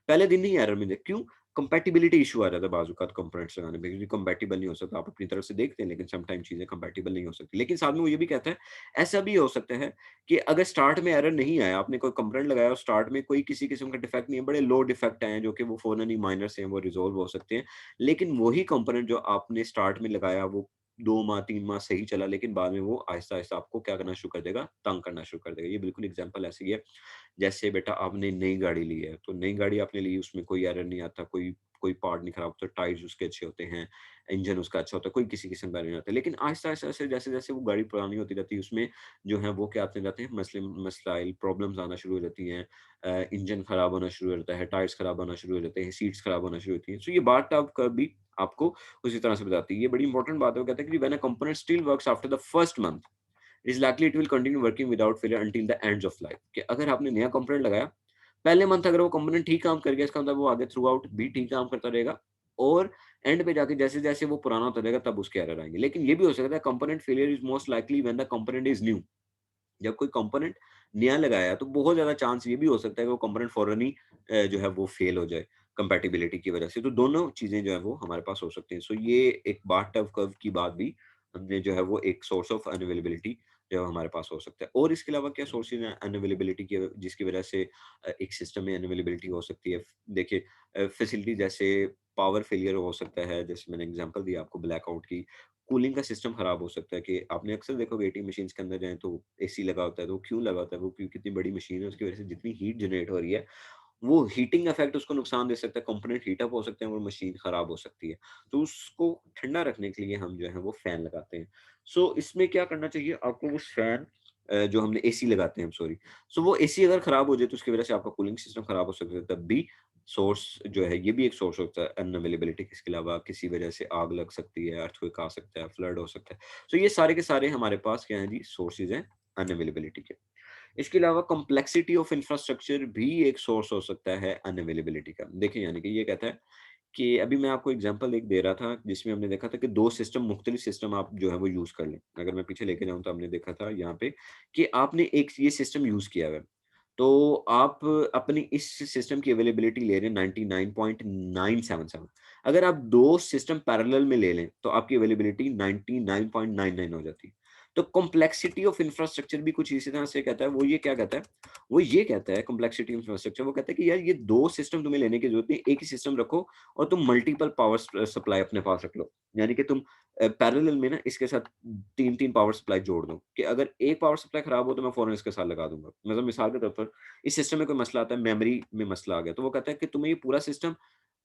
पहले दिन ही एरर मिल जाए, क्यों? कंपैटिबिलिटी इश्यू आ जाता है बाज़-औक़ात कंपोनेंट्स लगाने में, क्योंकि कंपैटिबल नहीं हो सकता। आप अपनी तरफ से देखते हैं, लेकिन सम टाइम चीज़ें कंपैटिबल नहीं हो सकती। लेकिन साथ में वो ये भी कहता है, ऐसा भी हो सकता है कि अगर स्टार्ट में एरर नहीं आया, आपने कोई कंपोनेंट लगाया और स्टार्ट में कोई किसी किस्म का डिफेक्ट नहीं है, बड़े लो डिफेक्ट आए हैं, जो कि वो फ़ौरन ही माइनर से हैं, वो रिज़ॉल्व हो सकते हैं। लेकिन वही कंपोनेंट जो आपने स्टार्ट में लगाया, वो 2 माह, 3 माह सही चला, लेकिन बाद में वो आहिस्ता-आहिस्ता आपको क्या करना शुरू कर देगा, तंग करना शुरू कर देगा। ये बिल्कुल एग्ज़ाम्पल ऐसी है, जैसे बेटा आपने नई गाड़ी ली है, तो नई गाड़ी आपने ली, उसमें कोई एरर नहीं आता, कोई कोई पार्ट नहीं खराब होता, टायर्स उसके अच्छे होते हैं, इंजन उसका अच्छा होता है, कोई किसी किस्म का एरर नहीं आता। लेकिन आहिस्ता-आहिस्ता से जैसे-जैसे वो गाड़ी पुरानी होती जाती है, उसमें जो है वो क्या आते जाते हैं, मसाइल, प्रॉब्लम्स आना शुरू हो जाती हैं। इंजन खराब होना शुरू हो जाता है, टायर्स खराब होना शुरू हो जाते हैं, सीट्स खराब होना शुरू होती हैं। सो ये बात आप कभी आपको उसी तरह से बताती है। ये बड़ी इंपॉर्टेंट बात है, वो कहते हैं कि when a component still works after the first month, it's likely it will continue working without failure until the ends of life. कि अगर आपने नया कंपोनेंट लगाया, पहले मंथ अगर वो कंपोनेंट ठीक काम कर गया, इसका मतलब वो आगे थ्रू आउट भी ठीक काम करता रहेगा और एंड पे जाके जैसे-जैसे वो पुराना होता जाएगा तब उसके एरर आएँगे। लेकिन ये भी हो सकता है component failure is most likely when the component is new. जब कोई कंपोनेंट नया लगाया तो बहुत ज़्यादा चांस ये भी हो सकता है कि वो कंपोनेंट फौरन ही जो है वो फेल हो जाए कंपैटिबिलिटी की वजह से। तो दोनों चीज़ें जो है वो हमारे पास हो सकती हैं। सो ये एक बाथ कर्व की बात भी हमने जो है वो एक सोर्स ऑफ अनअवेलेबिलिटी जो है हमारे पास हो सकता है। और इसके अलावा क्या सोर्सेज़ हैं अनअवेलेबिलिटी के जिसकी वजह से एक सिस्टम में अनअवेलेबिलिटी हो सकती है। देखिए फैसिलिटी जैसे पावर फेलियर हो सकता है, जैसे मैंने एग्ज़ाम्पल दिया आपको ब्लैकआउट की। कूलिंग का सिस्टम खराब हो सकता है कि आपने अक्सर देखोगे एटीएम मशीन्स के अंदर जाएँ तो एसी लगा होता है, तो वो क्यों लगा होता है? वो क्योंकि कितनी बड़ी मशीन है, उसकी वजह से जितनी हीट जनरेट हो रही है, वो हीटिंग इफेक्ट उसको नुकसान दे सकता है, कंपोनेंट हीट अप हो सकते हैं और मशीन खराब हो सकती है। तो उसको ठंडा रखने के लिए हम जो है वो फैन लगाते हैं। सो इसमें क्या करना चाहिए आपको उस फैन जो हमने एसी लगाते हैं सॉरी, सो वो एसी अगर खराब हो जाए तो उसकी वजह से आपका कूलिंग सिस्टम खराब हो सकता है, तब भी सोर्स जो है ये भी एक सोर्स होता है अनअवेलेबिलिटी के। इसके अलावा किसी वजह से आग लग सकती है, अर्थक्वेक आ सकता है, फ्लड हो सकता है। सो ये सारे के सारे हमारे पास क्या हैं जी, सोर्सेज़ हैं अनअवेलेबिलिटी के। इसके अलावा कॉम्प्लेक्सिटी ऑफ इंफ्रास्ट्रक्चर भी एक सोर्स हो सकता है अनअवेलेबिलिटी का। देखिए यानी कि ये कहता है कि अभी मैं आपको एग्जांपल एक दे रहा था जिसमें हमने देखा था कि 2 सिस्टम मुख्तलिफ सिस्टम आप जो है वो यूज़ कर लें। अगर मैं पीछे लेके जाऊँ तो हमने देखा था यहाँ पे कि आपने एक ये सिस्टम यूज़ किया हुआ है। तो आप अपनी इस सिस्टम की अवेलेबिलिटी ले रहे हैं 99.977। अगर आप 2 सिस्टम पैरेलल में ले लें तो आपकी अवेलेबिलिटी 99.99 हो जाती है। तो कॉम्प्लेक्सिटी ऑफ इंफ्रास्ट्रक्चर भी कुछ इसी तरह से कहता है। वो ये क्या कहता है? वो ये कहता है कॉम्प्लेक्सिटी इंफ्रास्ट्रक्चर वो कहता है कि यार ये 2 सिस्टम तुम्हें लेने की ज़रूरत नहीं, एक ही सिस्टम रखो और तुम मल्टीपल पावर सप्लाई अपने पास रख लो। यानी कि तुम पैरेलल में ना इसके साथ 3-3 पावर सप्लाई जोड़ दो कि अगर एक पावर सप्लाई खराब हो तो मैं फ़ौरन इसके साथ लगा दूँगा। मतलब मिसाल के तौर पर इस सिस्टम में कोई मसला आता है, मेमोरी में मसला आ गया, तो वो कहता है कि तुम्हें ये पूरा सिस्टम,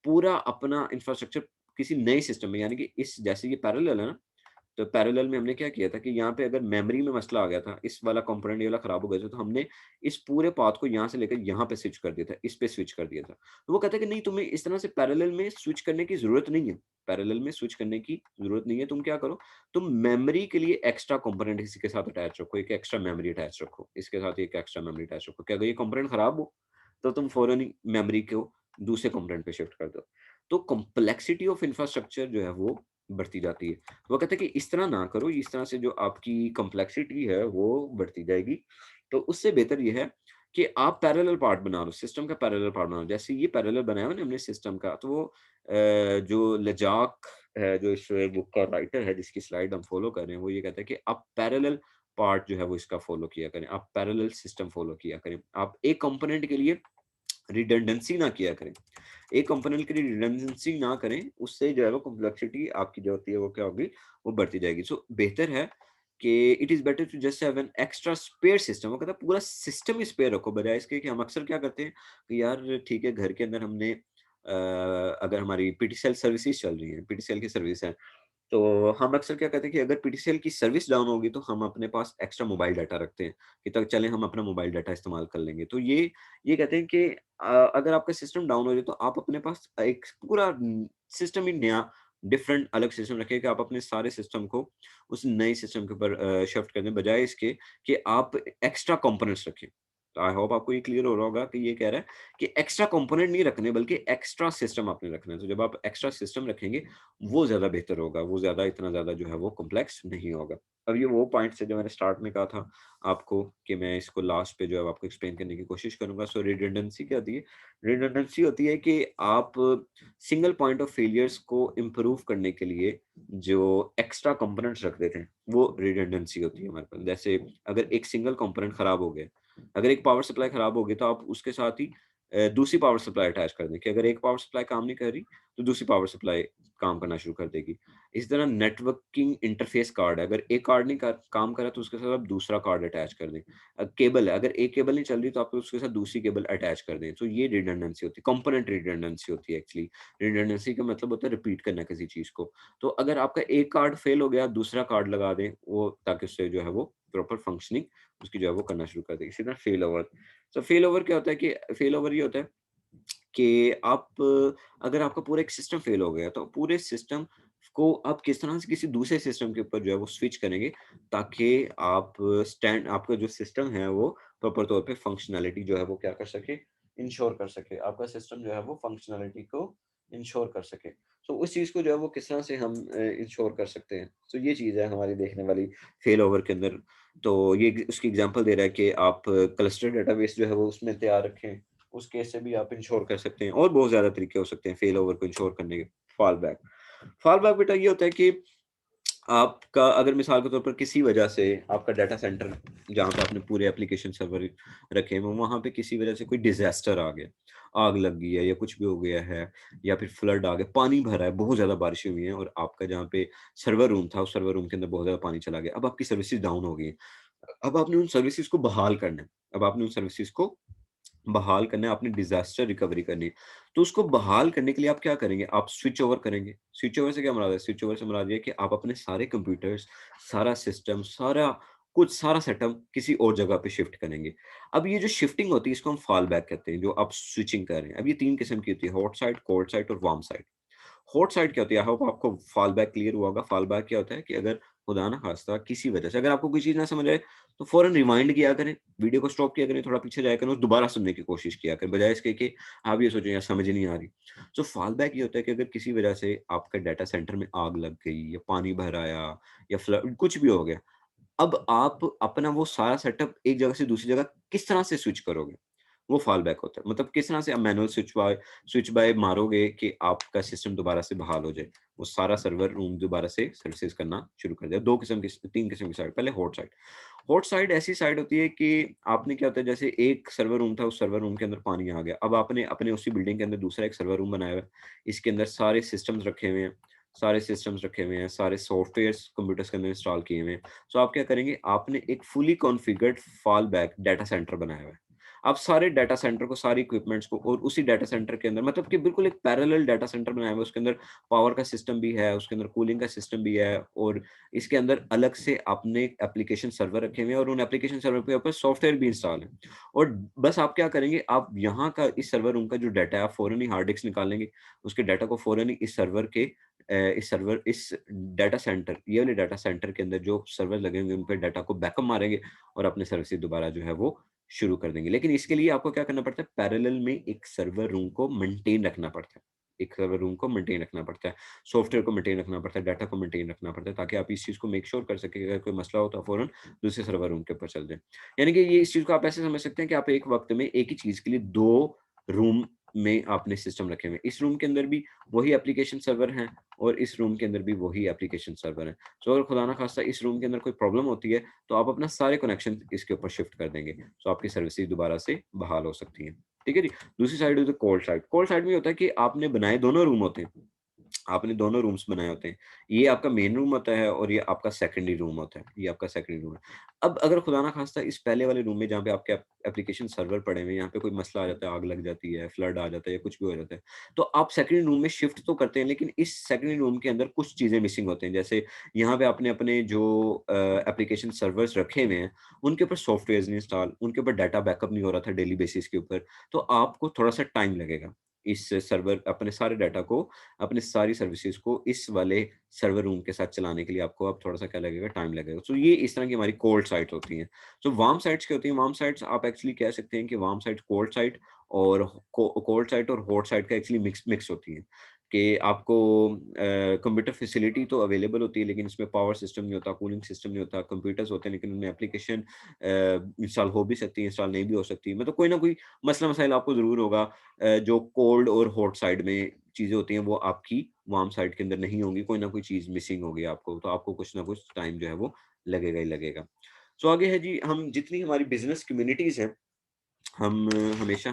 पूरा अपना इंफ्रास्ट्रक्चर किसी नए सिस्टम में, यानी कि इस जैसे ये पैरेलल है ना, तो पैरेलल में हमने क्या किया था कि यहाँ पे अगर मेमोरी में मसला आ गया था, इस वाला कंपोनेंट ये वाला खराब हो गया था, तो हमने इस पूरे पाथ को यहाँ से लेकर यहाँ पे स्विच कर दिया था, इस पे स्विच कर दिया था। तो वो कहता है कि नहीं, तुम्हें इस तरह से पैरेलल में स्विच करने की ज़रूरत नहीं है। पैरेलल में स्विच करने की ज़रूरत नहीं है, तुम क्या करो, तुम मेमोरी के लिए एक्स्ट्रा कंपोनेंट इसी के साथ अटैच रखो, एक एक्स्ट्रा मेमोरी अटैच रखो, इसके साथ एक एक्स्ट्रा मेमोरी अटैच रखो कि अगर ये कंपोनेंट खराब हो, तो तुम फ़ौरन ही मेमोरी को दूसरे कंपोनेंट पे शिफ्ट कर दो। तो कॉम्प्लेक्सिटी ऑफ इंफ्रास्ट्रक्चर जो है वो बढ़ती जाती है। वो कहते हैं कि इस तरह ना करो, इस तरह से जो आपकी कॉम्प्लेक्सिटी है वो बढ़ती जाएगी। तो उससे बेहतर ये है कि आप पैरेलल पार्ट बना लो, सिस्टम का पैरेलल पार्ट बना लो। जैसे ये पैरेलल बनाया हुआ ना हमने सिस्टम का, तो वो जो लजाक है, जो इस बुक का राइटर है जिसकी स्लाइड हम फॉलो कर रहे हैं, वो ये कहता है कि आप पैरेलल पार्ट जो है वो इसका फॉलो किया करें, आप पैरेलल सिस्टम फॉलो किया करें। आप एक कंपोनेंट के लिए रिडंडेंसी ना किया करें। एक कंपोनेंट के लिए रिडंडेंसी ना करें, उससे जो है वो कॉम्प्लेक्सिटी आपकी जो होती है वो क्या होगी, वो बढ़ती जाएगी। सो बेहतर है कि it is better to just have an extra spare system. वो कहता है पूरा सिस्टम ही स्पेयर रखो, बजाए इसके कि हम अक्सर क्या करते हैं कि यार ठीक है, घर के अंदर हमने अगर हमारी पीटीसीएल सर्विसेज़ चल रही हैं, पीटीसीएल की सर्विस है, तो हम अक्सर क्या कहते हैं कि अगर पीटीसीएल की सर्विस डाउन होगी तो हम अपने पास एक्स्ट्रा मोबाइल डाटा रखते हैं कि तब चलें हम अपना मोबाइल डाटा इस्तेमाल कर लेंगे। तो ये कहते हैं कि अगर आपका सिस्टम डाउन हो जाए तो आप अपने पास एक पूरा सिस्टम ही नया डिफरेंट अलग सिस्टम रखें कि आप अपने सारे सिस्टम को उस नए सिस्टम के ऊपर शिफ्ट कर दें, बजाय इसके कि आप एक्स्ट्रा कंपोनेंट्स रखें। तो आई होप आपको ये क्लियर हो रहा होगा कि ये कह रहा है कि एक्स्ट्रा कंपोनेंट नहीं रखने बल्कि एक्स्ट्रा सिस्टम आपने रखना है। तो जब आप एक्स्ट्रा सिस्टम रखेंगे वो ज़्यादा बेहतर होगा, वो ज़्यादा इतना ज़्यादा जो है वो कॉम्प्लेक्स नहीं होगा। अब ये वो पॉइंट्स है जो मैंने स्टार्ट में कहा था आपको कि मैं इसको लास्ट पे जो है आपको एक्सप्लेन करने की कोशिश करूँगा। सो रिडंडेंसी क्या होती है? रिडंडेंसी होती है कि आप सिंगल पॉइंट ऑफ फेलियर्स को इम्प्रूव करने के लिए जो एक्स्ट्रा कंपोनेंट्स रख देते हैं, वो रिडंडेंसी होती है हमारे पास। जैसे अगर एक सिंगल कंपोनेंट खराब हो गया, अगर एक पावर सप्लाई खराब हो गई तो आप उसके साथ ही दूसरी पावर सप्लाई अटैच कर दें कि अगर एक पावर सप्लाई काम नहीं कर रही, तो दूसरी पावर सप्लाई काम करना शुरू कर देगी। इसी तरह नेटवर्किंग इंटरफ़ेस कार्ड है, अगर एक कार्ड नहीं काम कर रहा तो उसके साथ आप दूसरा कार्ड अटैच कर दें। केबल है, अगर एक केबल नहीं चल रही तो आप उसके साथ दूसरी केबल अटैच कर दें। तो ये रिडंडेंसी होती है, कंपोनेंट रिडंडेंसी होती है एक्चुअली। रिडंडेंसी का मतलब होता है रिपीट करना किसी चीज़ को। तो अगर आपका एक कार्ड फेल हो गया, दूसरा कार्ड लगा दें वो, ताकि उससे जो है वो प्रॉपर फंक्शनिंग उसकी जो है वो करना शुरू कर देगी। इसी तरह फेल ओवर। तो फेल ओवर क्या होता है कि फेल ओवर ये होता है कि आप अगर आपका पूरा एक सिस्टम फेल हो गया, तो पूरे सिस्टम को आप किस तरह से किसी दूसरे सिस्टम के ऊपर जो है वो स्विच करेंगे, ताकि आप आपका जो सिस्टम है वो प्रॉपर तौर पे फंक्शनैलिटी जो है वो क्या कर सके, इंश्योर कर सके। आपका सिस्टम जो है वो फंक्शनैलिटी को इंश्योर कर सकें। सो उस चीज़ को जो है वो किस तरह से हम इंश्योर कर सकते हैं। सो ये चीज़ है हमारी देखने वाली फेल ओवर के अंदर। तो ये उसकी एग्ज़ाम्पल दे रहा है कि आप क्लस्टर डेटाबेस जो है वो उसमें तैयार रखें। उस केस से भी आप इंश्योर कर सकते हैं और बहुत ज़्यादा तरीके हो सकते हैं फेल ओवर को इंश्योर करने के। Fall back. फॉल बैक बेटा ये होता है कि आपका अगर मिसाल के तौर पर किसी वजह से आपका डाटा सेंटर जहाँ पे आपने पूरे एप्लीकेशन सर्वर रखे हैं, वहाँ पे किसी वजह से कोई डिज़ास्टर आ गया, आग लग गई है या कुछ भी हो गया है या फिर फ्लड आ गया, पानी भरा है, बहुत ज़्यादा बारिशें हुई हैं और आपका जहाँ पे सर्वर रूम था, उस सर्वर रूम के अंदर बहुत ज़्यादा पानी चला गया। अब आपकी सर्विसेज़ डाउन हो गई हैं। अब आपने उन सर्विसेज़ को बहाल करना है। अब आपने उन सर्विसेज़ को बहाल करना है, आपने डिज़ास्टर रिकवरी करनी है। तो उसको बहाल करने के लिए आप क्या करेंगे? आप स्विच ओवर करेंगे। स्विच ओवर से क्या मुराद है? स्विच ओवर से मुराद ये है कि आप अपने सारे कंप्यूटर्स, सारा सिस्टम, सारा कुछ, सारा सेटअप किसी और जगह पे शिफ्ट करेंगे। अब ये जो शिफ्टिंग होती है इसको हम फॉल बैक कहते हैं, जो आप स्विचिंग कर रहे हैं। अब ये 3 किस्म की होती है, हॉट साइड, कोल्ड साइड और वार्म साइड। हॉट साइड क्या होती है? आई होप आपको फॉल बैक क्लियर हुआ होगा। फॉल बैक क्या होता है कि अगर खुदा ना खास्ता किसी वजह से अगर आपको कोई चीज़ ना समझ आए, तो फ़ौरन रिवाइंड किया करें, वीडियो को स्टॉप किया करें, थोड़ा पीछे जाया करें और दोबारा सुनने की कोशिश किया करें, बजाए इसके कि आप ये सोचें यार समझ ही नहीं आ रही। सो फॉल बैक ये होता है कि अगर किसी वजह से आपका डाटा सेंटर में आग लग गई या पानी भर आया या फ्लड कुछ भी हो गया, अब आप अपना वो सारा सेटअप एक जगह से दूसरी जगह किस तरह से स्विच करोगे? वो फॉल बैक होता है। मतलब किस तरह से आप मैनुअल स्विच बाय मारोगे कि आपका सिस्टम दोबारा से बहाल हो जाए। वो सारा सर्वर रूम दोबारा से सर्विसेज़ करना शुरू कर दिया। 2 किस्म की 3 किस्म की साइट, पहले हॉट साइट। हॉट साइट ऐसी साइट होती है कि आपने क्या होता है जैसे एक सर्वर रूम था, उस सर्वर रूम के अंदर पानी आ गया। अब आपने अपने उसी बिल्डिंग के अंदर दूसरा एक सर्वर रूम बनाया हुआ है। इसके अंदर सारे सिस्टम्स रखे हुए हैं, सारे सॉफ्टवेयर्स कंप्यूटर्स के अंदर इंस्टॉल किए हुए हैं। सो आप क्या करेंगे, आपने एक fully configured fall back data centre बनाया हुआ है। आप सारे डाटा सेंटर को, सारे इक्विपमेंट्स को और उसी डाटा सेंटर के अंदर मतलब कि बिल्कुल एक पैरेलल डाटा सेंटर बनाया हुआ है। उसके अंदर पावर का सिस्टम भी है, उसके अंदर कूलिंग का सिस्टम भी है और इसके अंदर अलग से आपने एप्लीकेशन सर्वर रखे हुए हैं और उन एप्लीकेशन सर्वर के ऊपर सॉफ्टवेयर भी इंस्टॉल है। और बस आप क्या करेंगे, आप यहाँ का इस सर्वर रूम का जो डाटा है, आप फ़ौरन ही हार्ड डिस्क निकालेंगे, उसके डाटा को फ़ौरन ही इस डाटा सेंटर, ये वाले डाटा सेंटर के अंदर जो सर्वर लगे होंगे, उन पे डाटा को बैकअप मारेंगे और अपने सर्विसेज़ दोबारा जो है वो शुरू कर देंगे। लेकिन इसके लिए आपको क्या करना पड़ता है, पैरेलल में एक सर्वर रूम को मेंटेन रखना पड़ता है। एक सर्वर रूम को मेंटेन रखना पड़ता है, सॉफ्टवेयर को मेंटेन रखना पड़ता है, डाटा को मेंटेन रखना पड़ता है ताकि आप इस चीज़ को मेक श्योर कर सकें कि अगर कोई मसला हो तो आप फ़ौरन दूसरे सर्वर रूम के ऊपर चल जाएँ। यानी कि ये इस चीज़ को आप ऐसे समझ सकते हैं कि आप एक वक़्त में एक ही चीज़ के लिए 2 रूम में आपने सिस्टम रखे हुए हैं। इस रूम के अंदर भी वही एप्लीकेशन सर्वर हैं और इस रूम के अंदर भी वही एप्लीकेशन सर्वर हैं। सो अगर खुदा ना खास्ता इस रूम के अंदर कोई प्रॉब्लम होती है, तो आप अपना सारे कनेक्शन इसके ऊपर शिफ्ट कर देंगे। सो आपकी सर्विसेज़ दोबारा से बहाल हो सकती हैं। ठीक है जी? दूसरी साइड होती है कोल्ड साइड। कोल्ड साइड में ये होता है कि आपने बनाए दोनों रूम होते हैं। आपने दोनों रूम्स बनाए होते हैं। ये आपका मेन रूम होता है और ये आपका सेकेंडरी रूम होता है। ये आपका सेकेंडरी रूम है। अब अगर खुदा ना खास्ता इस पहले वाले रूम में जहाँ पे आपके एप्लीकेशन सर्वर पड़े हुए हैं, यहाँ पे कोई मसला आ जाता है, आग लग जाती है, फ्लड आ जाता है या कुछ भी हो जाता है, तो आप सेकेंडरी रूम में शिफ्ट तो करते हैं, लेकिन इस सेकेंडरी रूम के अंदर कुछ चीज़ें मिसिंग होते हैं। जैसे यहाँ पे आपने अपने जो एप्लीकेशन सर्वर्स रखे हुए हैं, उनके ऊपर सॉफ्टवेयर्स नहीं इंस्टॉल, उनके ऊपर डाटा बैकअप नहीं हो रहा था डेली बेसिस के ऊपर, तो आपको थोड़ा-सा टाइम लगेगा। इस सर्वर अपने सारे डाटा को, अपनी सारी सर्विसेज़ को इस वाले सर्वर रूम के साथ चलाने के लिए आपको अब थोड़ा-सा क्या लगेगा, टाइम लगेगा। सो ये इस तरह की हमारी कोल्ड साइट्स होती हैं। सो वार्म साइट्स क्या होती हैं? वार्म साइट्स आप एक्चुअली कह सकते हैं कि वार्म साइट्स कोल्ड साइट और हॉट साइट का एक्चुअली मिक्स मिक्स होती हैं। कि आपको कंप्यूटर फैसिलिटी तो अवेलेबल होती है, लेकिन इसमें पावर सिस्टम नहीं होता, कूलिंग सिस्टम नहीं होता, कंप्यूटर्स होते हैं लेकिन उनमें एप्लीकेशन इंस्टॉल हो भी सकती है, इंस्टॉल नहीं भी हो सकती। मतलब कोई ना कोई मसला मसाइल आपको ज़रूर होगा। जो कोल्ड और हॉट साइड में चीज़ें होती हैं, वो आपकी वार्म साइड के अंदर नहीं होंगी, कोई ना कोई चीज़ मिसिंग होगी आपको, तो आपको कुछ ना कुछ टाइम जो है वो लगेगा ही लगेगा। सो आगे है जी, हम जितनी हमारी बिज़नेस कम्युनिटीज़ हैं, हम हमेशा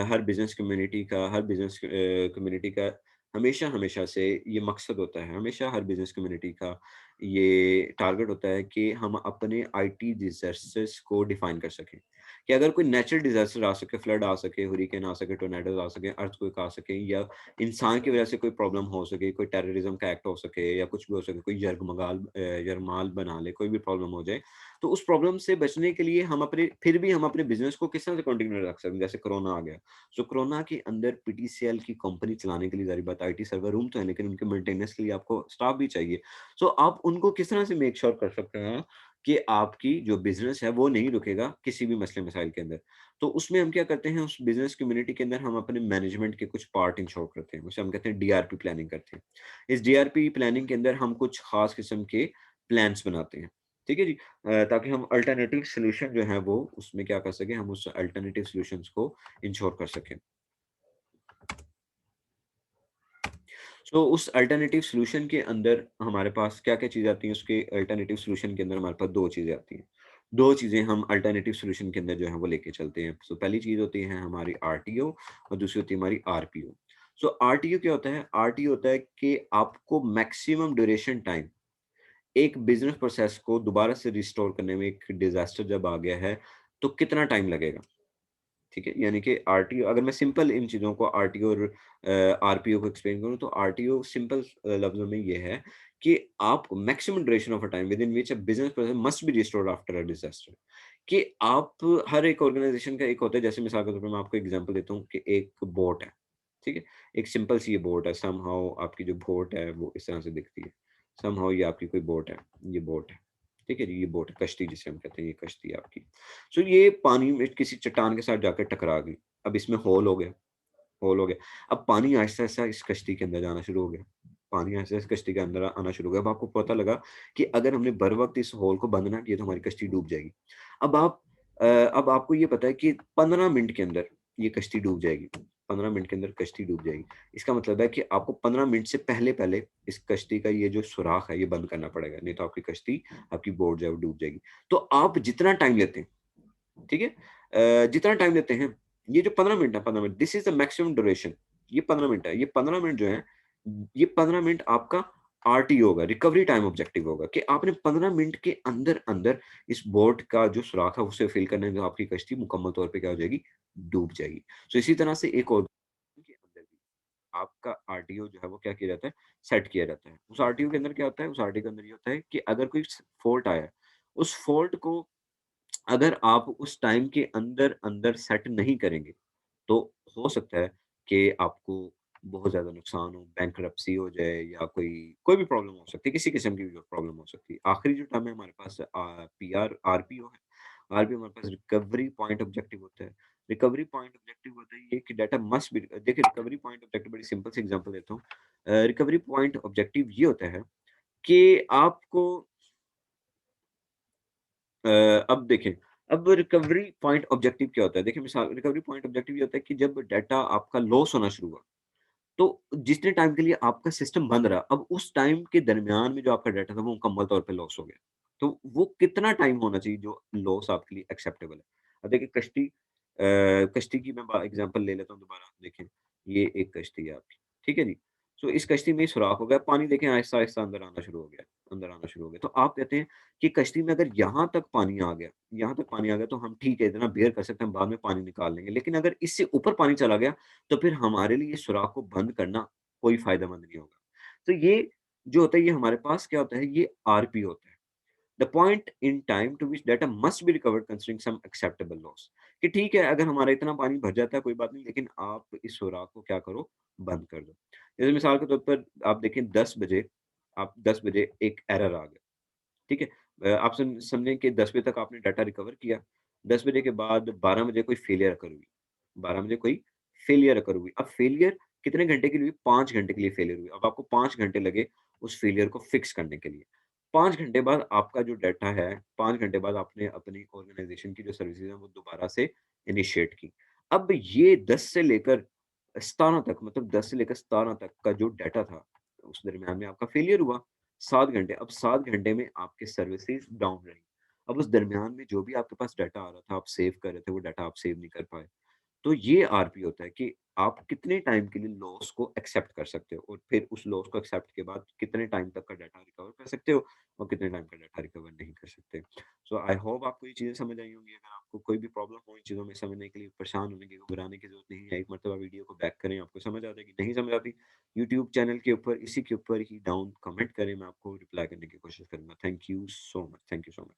हर बिज़नेस कम्युनिटी का हमेशा से ये मकसद होता है, हमेशा हर बिज़नेस कम्युनिटी का ये टारगेट होता है कि हम अपने आईटी डिज़ास्टर्स को डिफ़ाइन कर सकें। कि अगर कोई नेचुरल डिज़ास्टर आ सके, फ्लड आ सके, हुरिकेन आ सके, टोर्नेडोज़ आ सके, अर्थक्वेक आ सके या इंसान की वज़ह से कोई प्रॉब्लम हो सके, कोई टेररिज़्म का एक्ट हो सके या कुछ भी हो सके, कोई यरमाल बना ले, कोई भी प्रॉब्लम हो जाए, तो उस प्रॉब्लम से बचने के लिए हम अपने बिज़नेस को किस तरह से कंटिन्यू रख सकते हैं। जैसे कोरोना आ गया, सो कोरोना के अंदर पीटीसीएल की कंपनी चलाने के लिए ज़ाहिर बात आईटी सर्वर रूम तो है, लेकिन उनके मेंटेनेंस के लिए आपको स्टाफ भी चाहिए। सो आप उनको किस तरह से मेक श्योर कर सकते हैं कि आपकी जो बिज़नेस है वो नहीं रुकेगा किसी भी मसले मसाइल के अंदर। तो उसमें हम क्या करते हैं, उस बिज़नेस कम्युनिटी के अंदर हम अपने मैनेजमेंट के कुछ पार्ट इंश्योर करते हैं। उसे हम कहते हैं डीआरपी प्लानिंग करते हैं। इस डीआरपी प्लानिंग के अंदर हम कुछ खास किस्म के प्लान्स बनाते हैं। ठीक है जी? ताकि हम अल्टरनेटिव सॉल्यूशन जो है वो उसमें क्या कर सकें, हम उस अल्टरनेटिव सॉल्यूशंस को इंश्योर कर सकें। सो उस अल्टरनेटिव सॉल्यूशन के अंदर हमारे पास क्या-क्या चीज़ें आती हैं, उसके अल्टरनेटिव सॉल्यूशन के अंदर हमारे पास 2 चीज़ें आती हैं। 2 चीज़ें हम अल्टरनेटिव सॉल्यूशन के अंदर जो है वो लेके चलते हैं। सो पहली चीज़ होती है हमारी आरटीओ और दूसरी होती है हमारी आरपीओ। सो आरटीओ क्या होता है? आरटीओ होता है कि आपको मैक्सिमम ड्यूरेशन टाइम एक बिज़नेस प्रोसेस को दोबारा से रिस्टोर करने में, एक डिज़ास्टर जब आ गया है, तो कितना टाइम लगेगा? ठीक है? यानी कि आरटीओ, अगर मैं सिंपल इन चीज़ों को आरटीओ और आरपीओ को एक्सप्लेन करूँ, तो आरटीओ सिंपल लफ्ज़ों में ये है कि आप maximum duration of a time with in which a business process must be restored after a disaster, कि आप हर एक ऑर्गेनाइज़ेशन का एक होता है, जैसे मिसाल के तौर पे मैं आपको एग्ज़ाम्पल देता हूँ कि एक बोट है, ठीक है? एक सिंपल सी ये बोट है, समहाउ आपकी जो बोट है वो इस तरह से दिखती है। समहाउ ये आपकी कोई बोट है, ये बोट है। ठीक है जी? ये बोट है, कश्ती जिसे हम कहते हैं, ये कश्ती है आपकी। सो ये पानी में किसी चट्टान के साथ जाकर टकरा गई। अब इसमें होल हो गया। अब पानी आहिस्ता-आहिस्ता इस कश्ती के अंदर जाना शुरू हो गया। पानी आहिस्ता-आहिस्ता कश्ती के अंदर आना शुरू हो गया। अब आपको पता लगा कि अगर हमने बर वक़्त इस होल को बंद ना किया तो हमारी कश्ती डूब जाएगी। अब आप अब आपको ये पता है कि 15 मिनट के अंदर ये कश्ती डूब जाएगी। 15 मिनट के अंदर कश्ती डूब जाएगी। इसका मतलब है कि आपको 15 मिनट से पहले-पहले इस कश्ती का ये जो सुराख है, ये बंद करना पड़ेगा। नहीं तो आपकी कश्ती, आपकी बोट जो है वो डूब जाएगी। तो आप जितना टाइम लेते हैं, ठीक है? जितना टाइम लेते हैं, ये जो 15 मिनट है, 15 minute, this is the maximum duration. ये 15 मिनट है। ये 15 मिनट जो है, ये 15 मिनट आपका आरटीओ होगा, रिकवरी टाइम ऑब्जेक्टिव होगा, कि आपने 15 मिनट के अंदर-अंदर इस बोट का जो सुराख है, उसे फिल करना है, तो आपकी कश्ती मुकम्मल तौर पे क्या हो जाएगी? डूब जाएगी। सो इसी तरह से एक और के अंदर भी आपका आरटीओ जो है वो क्या किया जाता है? सेट किया जाता है। उस आरटीओ के अंदर क्या होता है? उस आरटीओ के अंदर ये होता है कि अगर कोई फ़ॉल्ट आया है, उस फ़ॉल्ट को अगर आप उस टाइम के अंदर-अंदर सेट नहीं करेंगे, तो हो सकता है कि आपको बहुत ज़्यादा नुकसान हो, बैंकरप्सी हो जाए या कोई कोई भी प्रॉब्लम हो सकती है, किसी किस्म की भी जो प्रॉब्लम हो सकती है। आखिरी जो टर्म है हमारे पास पीआर आरपीओ है। आरपीओ हमारे पास रिकवरी पॉइंट ऑब्जेक्टिव होता है। रिकवरी पॉइंट ऑब्जेक्टिव होता है ये कि डाटा मस्ट बी, देखिए रिकवरी पॉइंट ऑब्जेक्टिव बड़ी सिंपल सी एग्ज़ाम्पल देता हूँ। रिकवरी पॉइंट ऑब्जेक्टिव ये होता है कि आपको अ, अब देखें, अब रिकवरी पॉइंट ऑब्जेक्टिव क्या होता है? देखिए मिसाल, रिकवरी पॉइंट ऑब्जेक्टिव ये होता है कि जब डाटा आपका लॉस होना शुरू हुआ, तो जितने टाइम के लिए आपका सिस्टम बंद रहा, अब उस टाइम के दरमियान में जो आपका डाटा था वो मुकम्मल तौर पे लॉस हो गया। तो वो कितना टाइम होना चाहिए जो लॉस आपके लिए एक्सेप्टेबल है? अब देखिए कश्ती की मैं एग्ज़ाम्पल ले लेता हूँ दोबारा, देखें, ये एक कश्ती है आपकी, ठीक है जी? सो इस कश्ती में सुराख हो गया, पानी देखें आहिस्ता-आहिस्ता अंदर आना शुरू हो गया, अंदर आना शुरू हो गया। तो आप कहते हैं कि कश्ती में अगर यहाँ तक पानी आ गया, यहाँ तक पानी आ गया तो हम ठीक है, इतना बेयर कर सकते हैं, हम बाद में पानी निकाल लेंगे। लेकिन अगर इससे ऊपर पानी चला गया, तो फिर हमारे लिए इस सुराख को बंद करना कोई फ़ायदेमंद नहीं होगा। तो ये जो होता है, ये हमारे पास क्या होता है, ये आरपी होता है। The point in time to which data must be recovered considering some acceptable loss, कि ठीक है, अगर हमारा इतना पानी भर जाता है कोई बात नहीं, लेकिन आप इस सुराख को क्या करो, बंद कर दो। जैसे मिसाल के तौर पर आप देखें 10 बजे, आप 10 बजे एक एरर आ गया, ठीक है? आप समझें कि 10 बजे तक आपने डाटा रिकवर किया, 10 बजे के बाद 12 बजे कोई फेलियर अकर हुई, 12 बजे कोई फेलियर अकर हुई। अब फेलियर कितने घंटे के लिए हुई? 5 घंटे के लिए फेलियर हुई। अब आपको 5 घंटे लगे उस फेलियर को फिक्स करने के लिए। 5 घंटे बाद आपका जो डाटा है, 5 घंटे बाद आपने अपनी ऑर्गनाइज़ेशन की जो सर्विसेज़ हैं वो दोबारा से इनिशिएट की। अब ये 10 से लेकर 17 तक, मतलब 10 से लेकर 17 तक का जो डाटा था, उस दरमियान में आपका फेलियर हुआ। 7 घंटे, अब 7 घंटे में आपकी सर्विसेज़ डाउन रही। अब उस दरमियान में जो भी आपके पास डाटा आ रहा था, आप सेव कर रहे थे, वो डाटा आप सेव नहीं कर पाए। तो ये आरपी होता है कि आप कितने टाइम के लिए लॉस को एक्सेप्ट कर सकते हो, और फिर उस लॉस को एक्सेप्ट के बाद कितने टाइम तक का डाटा रिकवर कर सकते हो और कितने टाइम का डाटा रिकवर नहीं कर सकते। सो आई होप आपको ये चीज़ें समझ आई होंगी। अगर आपको कोई भी प्रॉब्लम हो इन चीज़ों में समझने के लिए, परेशान होने की, घबराने की ज़रूरत नहीं है। एक मर्तबा वीडियो को बैक करें, आपको समझ आ जाएगी। नहीं समझ आती, यूट्यूब चैनल के ऊपर, इसी के ऊपर ही डाउन कमेंट करें, मैं आपको रिप्लाई करने की कोशिश करूँगा। Thank you so much. Thank you so much.